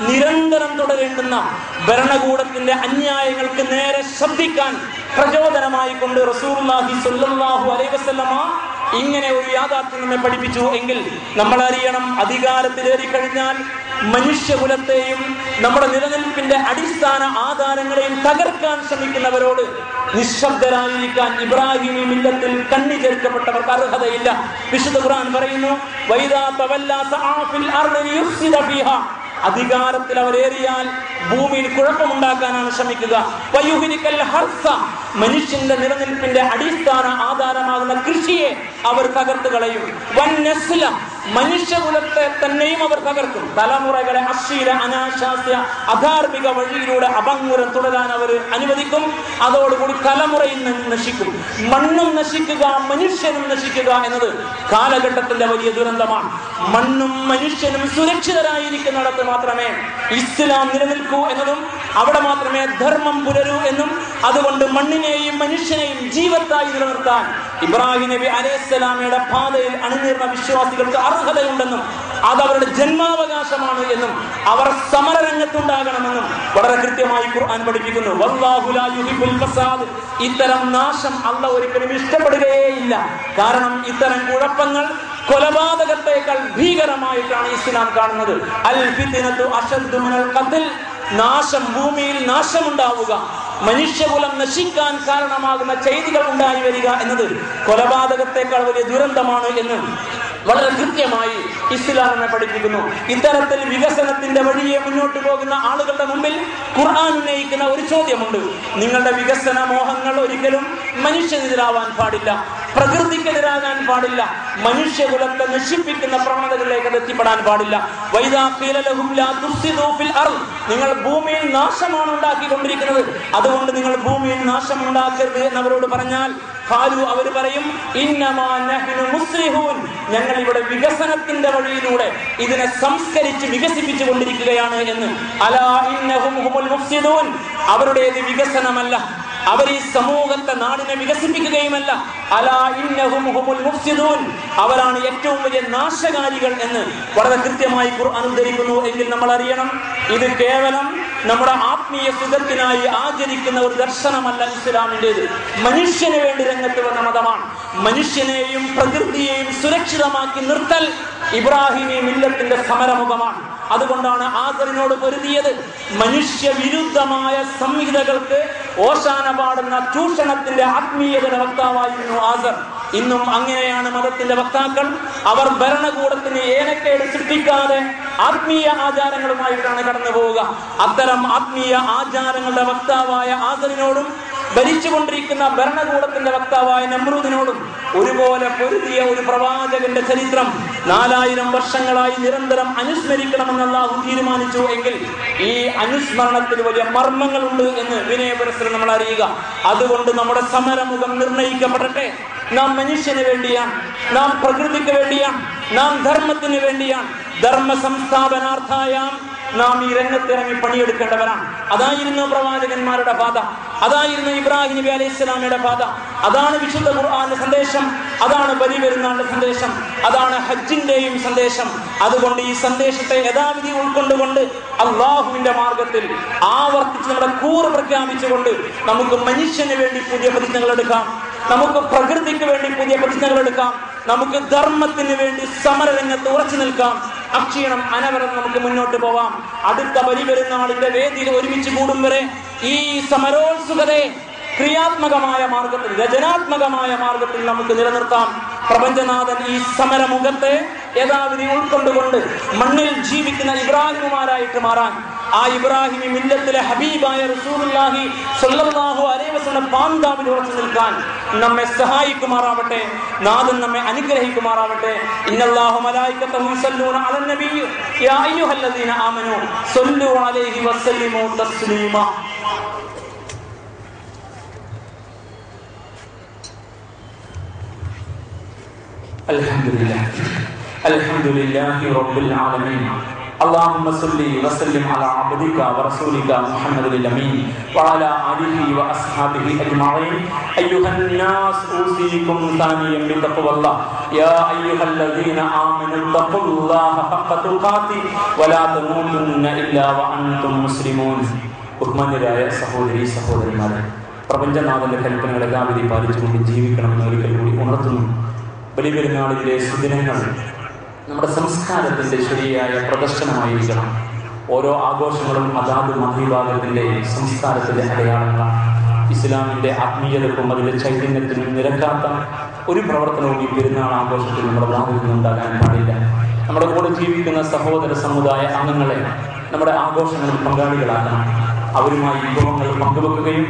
നിരന്തരം തുടരേണ്ടുന്ന ഭരണകൂടത്തിന്റെ അന്യായങ്ങൾക്ക് നേരെ ശബ്ദിക്കാൻ പ്രചോദനമായി കൊണ്ട് റസൂലുള്ളാഹി സ്വല്ലല്ലാഹു അലൈഹി വസല്ലമ ഇങ്ങനെ ഒരു യാഥാർത്ഥ്യം നമ്മെ പഠിപ്പിച്ചു എങ്കിൽ നമ്മൾ അറിയണം, അധികാരത്തിലേറി കഴിഞ്ഞാൽ മനുഷ്യകുലത്തെയും നമ്മുടെ നിലനിൽപ്പിന്റെ അടിസ്ഥാന ആധാരങ്ങളെയും തകർക്കാൻ ശ്രമിക്കുന്നവരോട് നിശബ്ദരായിരിക്കാൻ ഇബ്രാഹിമി മില്ലത്തിൽ കണ്ണി ചേർക്കപ്പെട്ടവർക്ക് അർഹതയില്ല. വിശുദ്ധ ഖുർആൻ പറയുന്നു, വൈദാ തവല്ലാ സഅ ഫിൽ അർളി യുഫ്സിദ ഫീഹാ, അധികാരത്തിൽ അവരേറിയാൽ ഭൂമിയിൽ കുഴപ്പമുണ്ടാക്കാനാണ് ശ്രമിക്കുക. വയുഹ്ലികൽ ഹർസ, മനുഷ്യന്റെ നിലനിൽപ്പിന്റെ അടിസ്ഥാന ആധാരമാകുന്ന കൃഷിയെ അവർ തകർത്ത് കളയും. വന്നസ്ല, മനുഷ്യകുലത്തെ തന്നെയും അവർ തകർക്കും. തലമുറകളെ അശ്ലീല, അനാശാസ്യ, അധാർമിക വഴിയിലൂടെ അപങ്കുരം തുടരാൻ അവർ അനുവദിക്കും. അതോടുകൂടി തലമുറയിൽ നിന്ന് നശിക്കും. മണ്ണും നശിക്കുക, മനുഷ്യനും നശിക്കുക എന്നത് കാലഘട്ടത്തിന്റെ വലിയ ദുരന്തമാണ്. മണ്ണും മനുഷ്യനും സുരക്ഷിതരായിരിക്കുന്നിടത്ത് മാത്രമേ ഇസ്ലാം നിലനിൽക്കൂ എന്നതും അവിടെ മാത്രമേ ധർമ്മം പുലരൂ എന്നും, അതുകൊണ്ട് മണ്ണിനെയും മനുഷ്യനെയും ജീവത്തായി നിലനിർത്താൻ ഇബ്രാഹിം നബി അലൈഹിസ്സലാമയുടെ പാതയിൽ അണിനിർന്ന വിശ്വാസികൾക്ക് അർഹതയുണ്ടെന്നും അതവരുടെ ജന്മാവകാശമാണ് എന്നും അവർ സമരരംഗത്തുണ്ടാകണമെന്നും വളരെ കൃത്യമായി ഖുർആൻ പഠിപ്പിക്കുന്നു. വല്ലാഹു ലാ യുഹിബ്ബുൽ ഫസാദ്, ഇത്തരം നാശം അല്ലാഹു ഒരിക്കലും ഇഷ്ടപ്പെടുകയേയില്ല. കാരണം ഇത്തരം കുഴപ്പങ്ങൾ കൊലപാതകത്തേക്കാൾ ഭീകരമായിട്ടാണ് ഇസ്ലാം കാണുന്നത്. അൽ ഫിത്നതു അശദ്ദു മിനൽ ഖത്ൽ, നാശം, ഭൂമിയിൽ നാശമുണ്ടാവുക, മനുഷ്യകുലം നശിക്കാൻ കാരണമാകുന്ന ചെയ്തികൾ ഉണ്ടായി വരിക എന്നത് കൊലപാതകത്തേക്കാൾ വലിയ ദുരന്തമാണ് എന്ന് വളരെ കൃത്യമായി ഇസ്ലാം നമ്മെ പഠിപ്പിക്കുന്നു. ഇത്തരത്തിൽ വികസനത്തിന്റെ വഴിയെ മുന്നോട്ട് പോകുന്ന ആളുകളുടെ മുമ്പിൽ ഖുർആൻ ഉന്നയിക്കുന്ന ഒരു ചോദ്യമുണ്ട്. നിങ്ങളുടെ വികസന മോഹങ്ങൾ ഒരിക്കലും മനുഷ്യനെതിരാവാൻ പാടില്ല, പ്രകൃതിക്കെതിരാകാൻ പാടില്ല, മനുഷ്യകുലത്തെ നശിപ്പിക്കുന്ന പ്രവണതകളിലേക്ക് അത് എത്തിപ്പെടാൻ പാടില്ല. വൈദാ ഖീല ലഹും ലാ തുഫ്സിദൂ ഫിൽ അർള്, നിങ്ങൾ ഭൂമിയിൽ നാശമാണ് ഉണ്ടാക്കിക്കൊണ്ടിരിക്കുന്നത്, അതുകൊണ്ട് നിങ്ങൾ ഭൂമിയിൽ നാശം ഉണ്ടാക്കരുത് എന്നവരോട് പറഞ്ഞാൽ ഖാലു, അവർ പറയും, ഇന്നമാ നഹ്നു മുസ്ലിഹൂൻ, ഞങ്ങൾ ഇവിടെ വികസനത്തിന്റെ വഴിയിലൂടെ ഇതിനെ സംസ്കരിച്ച് വികസിപ്പിച്ചു കൊണ്ടിരിക്കുകയാണ് എന്ന്. അലാ ഇന്നഹും ഹുമുൽ മുഫ്സിദൂൻ, അവരുടേത് വികസനമല്ല, അവർ ഈ സമൂഹത്തെ, നാടിനെ വികസിപ്പിക്കുകയുമല്ല. അലാ ഇന്നഹും ഹുമുൽ മുഫ്സിദൂൻ, അവരാണ് ഏറ്റവും വലിയ നാശകാരികൾ എന്ന് വളരെ കൃത്യമായി ഖുർആൻ ഉദ്ധരിക്കുന്നു. എങ്കിൽ നമ്മൾ അറിയണം, ഇത് കേവലം നമ്മുടെ ആത്മീയ സുഖത്തിനായി ആചരിക്കുന്ന ഒരു ദർശനമല്ല ഇസ്ലാമിൻ്റെത്. മനുഷ്യന് വേണ്ടി രംഗത്ത് വന്ന മതമാണ്. മനുഷ്യനെയും പ്രകൃതിയെയും സുരക്ഷിതമാക്കി നിർത്തൽ ഇബ്രാഹിമി മില്ലത്തിന്റെ സമരമുഖമാണ്. അതുകൊണ്ടാണ് ആസറിനോട് പൊരുതിയത്. മനുഷ്യ വിരുദ്ധമായ സംഹിതകൾക്ക് ഓശാന പാടുന്ന ചൂഷണത്തിന്റെ ആത്മീയതയുടെ വക്താവായിരുന്നു ആസർ. ഇന്നും അങ്ങനെയാണ് മതത്തിന്റെ വക്താക്കൾ. അവർ ഭരണകൂടത്തിന് ഏനക്കേട് സൃഷ്ടിക്കാതെ ആത്മീയ ആചാരങ്ങളുമായിട്ടാണ് കടന്നു പോവുക. അത്തരം ആത്മീയ ആചാരങ്ങളുടെ വക്താവായ ആസറിനോടും ഭരിച്ചുകൊണ്ടിരിക്കുന്ന ഭരണകൂടത്തിന്റെ വക്താവായ നമ്രൂദിനോടും ഒരുപോലെ പൊരുതിയ ഒരു പ്രവാചകന്റെ ചരിത്രം 4000 വർഷങ്ങളായി നിരന്തരം അനുസ്മരിക്കണമെന്ന് അല്ലാഹു തീരുമാനിച്ചു എങ്കിൽ ഈ അനുസ്മരണത്തിന് വലിയ മർമ്മങ്ങളുണ്ട് എന്ന് വിനയപുരസ്സരം നമ്മൾ അറിയുക. അതുകൊണ്ട് നമ്മുടെ സമരമുഖം നിർണയിക്കപ്പെടട്ടെ. നാം മനുഷ്യന് വേണ്ടിയാണ്, നാം പ്രകൃതിക്ക് വേണ്ടിയാണ്, നാം ധർമ്മത്തിന് വേണ്ടിയാണ്. ധർമ്മ സംസ്ഥാപനാർത്ഥായാം നാം ഈ രംഗത്തിറങ്ങി പണിയെടുക്കേണ്ടവരാണ്. അതായിരുന്നു പ്രവാചകന്മാരുടെ പാത, അതായിരുന്നു ഇബ്രാഹിം നബി അലൈഹി സ്വലാമയുടെ പാത, അതാണ് വിശുദ്ധ ഖുർആന്റെ സന്ദേശം, അതാണ് ബലി പെരുന്നാളിന്റെ സന്ദേശം, അതാണ് ഹജ്ജിന്റെയും സന്ദേശം. അതുകൊണ്ട് ഈ സന്ദേശത്തെ യഥാവിധി ഉൾക്കൊണ്ടുകൊണ്ട് അള്ളാഹുവിന്റെ മാർഗത്തിൽ ആവർത്തിച്ച് നമ്മുടെ കൂറ് പ്രഖ്യാപിച്ചുകൊണ്ട് നമുക്ക് മനുഷ്യന് വേണ്ടി പുതിയ പ്രതിജ്ഞകൾ എടുക്കാം, നമുക്ക് പ്രകൃതിക്ക് വേണ്ടി പുതിയ പ്രതിജ്ഞകൾ എടുക്കാം, നമുക്ക് ധർമ്മത്തിന് വേണ്ടി സമരരംഗത്ത് ഉറച്ചു നിൽക്കാം. അക്ഷീണം അനവരം നമുക്ക് മുന്നോട്ട് പോവാം. അടുത്ത ബലിപെരുന്നാളിന്റെ വേദിയിൽ ഒരുമിച്ച് കൂടും വരെ ഈ സമരോത്സുകതയെ ക്രിയാത്മകമായ മാർഗത്തിൽ, രചനാത്മകമായ മാർഗത്തിൽ നമുക്ക് നിലനിർത്താം. പ്രപഞ്ചനാഥൻ ഈ സമരമുഖത്തെ യഥാവിധി ഉൾക്കൊണ്ടുകൊണ്ട് മണ്ണിൽ ജീവിക്കുന്ന ഇബ്രാഹിമുമാരായിട്ട് മാറാൻ, ആ ഇബ്രാഹിമി മില്ലത്തിലെ ഹബീബായ റസൂലുള്ളാഹി സ്വല്ലല്ലാഹു അലൈഹി വസല്ലം പാന്താവിൽ ഉറച്ചു നിൽക്കാൻ നമ്മെ സഹായിക്കുമാറാവട്ടെ. നാഥൻ നമ്മെ അനുഗ്രഹിക്കുമാറാവട്ടെ. ഇന്നല്ലാഹു മലായികതഹു യുസല്ലൂന അലൻ നബിയ്യി യാ അയ്യുഹല്ലദീന ആമനൂ സ്വല്ലൂ അലൈഹി വസല്ലിമൂ തസ്ലീമാ. അൽഹംദുലില്ലാഹി റബ്ബിൽ ആലമീൻ. اللهم صل وسلم على عبدك ورسولك محمد الأمين وعلى آله وأصحابه أجمعين. أيها الناس أوصيكم ثانيا بتقوى الله يا أيها الذين آمنوا اتقوا الله حق تقاته ولا تموتن إلا وأنتم مسلمون. ബഹുമാന്യരായ സഹോദരീ സഹോദരന്മാരെ, പ്രപഞ്ചനാഥന്റെ കൽപ്പനകളെ യഥാവിധി പാലിച്ചുകൊണ്ട് ജീവിക്കണമെന്ന് ഒരിക്കൽ കൂടി ഉണർത്തുന്നു. ബലിപെരുന്നാളിലെ സുദിനങ്ങൾ നമ്മുടെ സംസ്കാരത്തിന്റെ ശരിയായ പ്രദർശനമായിരിക്കണം. ഓരോ ആഘോഷങ്ങളും അതാത് മതവിഭാഗത്തിന്റെ സംസ്കാരത്തിന്റെ അടയാളങ്ങളാണ്. ഇസ്ലാമിന്റെ ആത്മീയതക്കും അതിന്റെ ചൈതന്യത്തിനും നിരക്കാത്ത ഒരു പ്രവർത്തനവും ഈ പെരുന്നാൾ ആഘോഷത്തിൽ നമ്മുടെ ഭാഗത്തു നിന്നുണ്ടാകാൻ പാടില്ല. നമ്മുടെ കൂടെ ജീവിക്കുന്ന സഹോദര സമുദായ അംഗങ്ങളെ നമ്മുടെ ആഘോഷങ്ങളിൽ പങ്കാളികളാക്കണം. അവരുമായി വിഭവങ്ങൾ പങ്കുവെക്കുകയും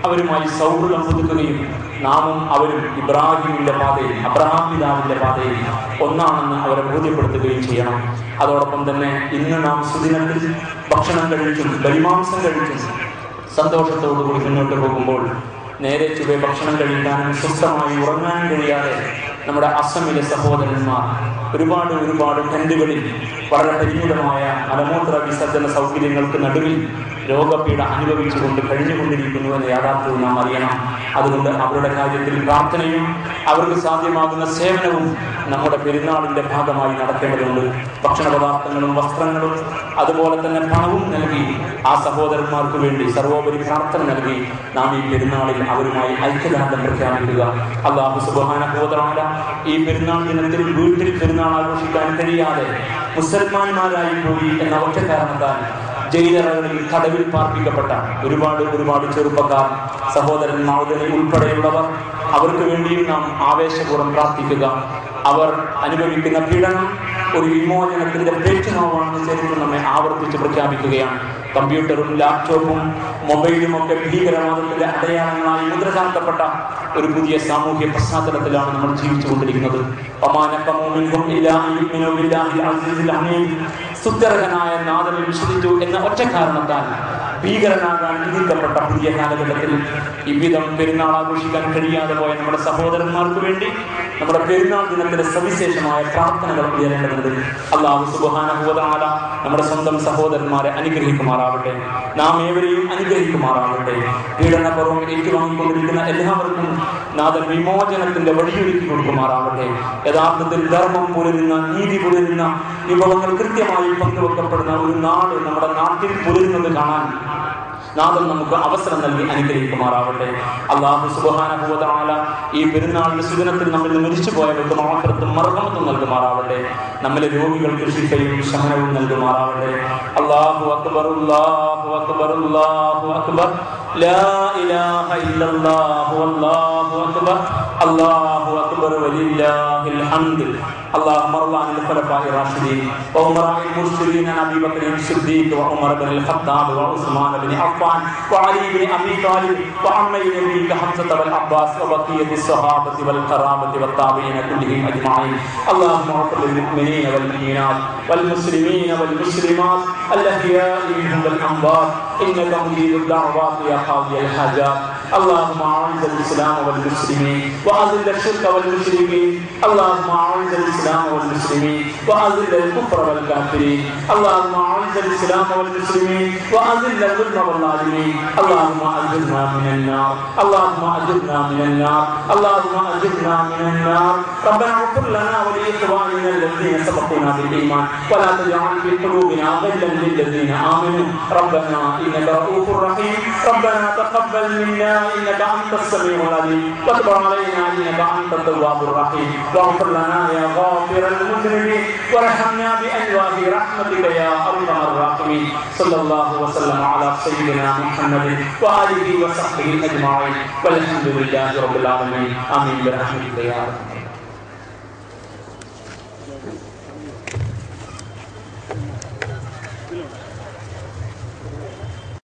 അവരുമായി സൗഹൃദം പുതുക്കുകയും നാമും അവരും ഇബ്രാഹിമിന്റെ പാതയിൽ, അബ്രഹാം പിതാവിന്റെ പാതയിൽ ഒന്നാണെന്ന് അവരെ ബോധ്യപ്പെടുത്തുകയും ചെയ്യണം. അതോടൊപ്പം തന്നെ ഇന്ന് നാം സുദിനത്തിൽ ഭക്ഷണം കഴിച്ചും ബലിമാംസം കഴിച്ചും സന്തോഷത്തോടുകൂടി മുന്നോട്ട് പോകുമ്പോൾ നേരെ ചുവ ഭക്ഷണം കഴിക്കാനും സ്വസ്ഥമായി ഉറങ്ങാനും കഴിയാതെ നമ്മുടെ അസമിലെ സഹോദരന്മാർ ഒരുപാട് ടെന്റുകളിൽ വളരെ പരിമിതമായ മലമൂത്ര വിസർജന സൗകര്യങ്ങൾക്ക് നടുവിൽ രോഗപീഠ അനുഭവിച്ചുകൊണ്ട് കഴിഞ്ഞുകൊണ്ടിരിക്കുന്നു എന്ന യാഥാർത്ഥ്യവും നാം അറിയണം. അതുകൊണ്ട് അവരുടെ കാര്യത്തിൽ പ്രാർത്ഥനയും അവർക്ക് സാധ്യമാകുന്ന സേവനവും നമ്മുടെ പെരുന്നാളിന്റെ ഭാഗമായി നടത്തേണ്ടതുണ്ട്. ഭക്ഷണ പദാർത്ഥങ്ങളും വസ്ത്രങ്ങളും അതുപോലെ തന്നെ പണവും നൽകി ആ സഹോദരന്മാർക്ക് വേണ്ടി സർവോപരി പ്രാർത്ഥന നൽകി നാം ഈ പെരുന്നാളിൽ അവരുമായി ഐക്യദാർഢ്യം പ്രഖ്യാപിക്കുക. അല്ലാഹു സുബ്ഹാനഹു വ തആല ഈ പെരുന്നാൾ ദിനത്തിൽ വീട്ടിൽ പെരുന്നാൾ ആഘോഷിക്കാൻ കഴിയാതെ മുസൽമാന്മാരായി പോയി എന്ന ഒറ്റ കാരണത്താൽ ജയിലറകളിൽ തടവിൽ പാർപ്പിക്കപ്പെട്ട ഒരുപാട് ചെറുപ്പക്കാർ, സഹോദരന്മാർ ഉൾപ്പെടെയുള്ളവർ, അവർക്ക് വേണ്ടിയും നാം ആവേശപൂർവ്വം പ്രാർത്ഥിക്കുക. അവർ അനുഭവിക്കുന്ന പീഡനം ഒരു വിമോചനത്തിന്റെ പേറ്റുനോവാണെന്ന് ചരിത്രം നമ്മെ ആവർത്തിച്ച് പ്രഖ്യാപിക്കുകയാണ്. കമ്പ്യൂട്ടറും ലാപ്ടോപ്പും മൊബൈലും ഒക്കെ ഭീകരവാദത്തിന്റെ അടയാളങ്ങളായി മുദ്ര ചാർത്തപ്പെട്ട ഒരു പുതിയ സാമൂഹ്യ പശ്ചാത്തലത്തിലാണ് നമ്മൾ ജീവിച്ചുകൊണ്ടിരിക്കുന്നത്. സുത്യർഹനായ നാഥനെ വിശ്വസിച്ചു എന്ന ഒറ്റ കാരണത്താൽ ഭീകരനാകാൻ വിധിക്കപ്പെട്ട പുതിയ കാലഘട്ടത്തിൽ ഇவ்விധം പെരുന്നാൾ ആഘോഷിക്കാൻ കഴിയാതെ പോയ നമ്മുടെ സഹോദരന്മാർക്ക് വേണ്ടി നമ്മുടെ പെരുന്നാൾ ദിനത്തിലെ സവിശേഷമായ പ്രാർത്ഥനകൾ ഉയരേണ്ടതുണ്ട്. അല്ലാഹു സുബ്ഹാനഹു വ തആല നമ്മുടെ സ്വന്തം സഹോദരന്മാരെ അനുഗ്രഹിക്കുമാറാവട്ടെ. നാം ഏവരെയും അനുഗ്രഹിക്കുമാറാവട്ടെ. പീഡനപർവം ഏറ്റുവാങ്ങിക്കൊണ്ടിരിക്കുന്ന എല്ലാവർക്കും നാഥൻ വിമോചനത്തിന്റെ വഴിയൊരുക്കി കൊടുക്കുമാറാവട്ടെ. യഥാർത്ഥത്തിൽ ധർമ്മം പുലരുന്ന, നീതി പുലരുന്ന വിഭവങ്ങൾ കൃത്യമായി പങ്കുവെക്കപ്പെടുന്ന ഒരു നാട് നമ്മുടെ നാട്ടിൽ പുലരുന്നത് കാണാൻ നാഥൻ നമുക്ക് അവസരം നൽകി അനുഗ്രഹിക്കുമാറാവട്ടെ. അല്ലാഹു സുബ്ഹാനഹു വ തആല ഈ പെരുന്നാളിന്റെ സുദിനത്തിൽ നമ്മിൽ നിന്ന് മരിച്ചുപോയവർക്ക് മഗ്ഫിറത്തും മർഹമത്തും നൽകുമാറാവട്ടെ. നമ്മിലെ രോഗികൾക്ക് ശിഫയും ശമനവും നൽകുമാറാവട്ടെ. അല്ലാഹു അക്ബർ, അല്ലാഹു അക്ബർ, അല്ലാഹു അക്ബർ, ലാ ഇലാഹ ഇല്ലല്ലാഹു അല്ലാഹു അക്ബർ, അല്ലാഹു അക്ബർ വലില്ലാഹിൽ ഹംദ്. اللهم ارض عن الخلفاء الراشدين وامراء المرسلين ابي بكر الصديق وعمر بن الخطاب وعثمان بن عفان وعلي بن ابي طالب وعمي نبيك حمزه والعباس وبقيه الصحابه والقرابه والتابعين كلهم اجمعين. اللهم اغفر للمؤمنين والمؤمنات والمسلمين والمسلمات الاحياء منهم والاموات انك مجيب الدعوات يا قاضي الحاجات. اللهم اعز الاسلام والمسلمين واذل الشرك والمشركين. اللهم اعز الاسلام والمسلمين واذل الكفر والكافرين. اللهم اعز الاسلام والمسلمين واذل الظلم والظالمين. اللهم اجرنا من النار، اللهم اجرنا من النار، اللهم اجرنا من النار. ربنا اغفر لنا ولاخواننا الذين سبقونا بالايمان ولا تجعل في قلوبنا غلا للذين امنوا ربنا انك رؤوف رحيم. ربنا تقبل منا انك انت السميع العليم وتب علينا إنك أنت التواب الرحيم واغفر لنا يا غافر المذنبين وارحمنا بأنواع رحمتك يا أرحم الراحمين صلى الله وسلم على سيدنا محمد وآله وصحبه أجمعين والحمد لله رب العالمين آمين برحمتك يا رب.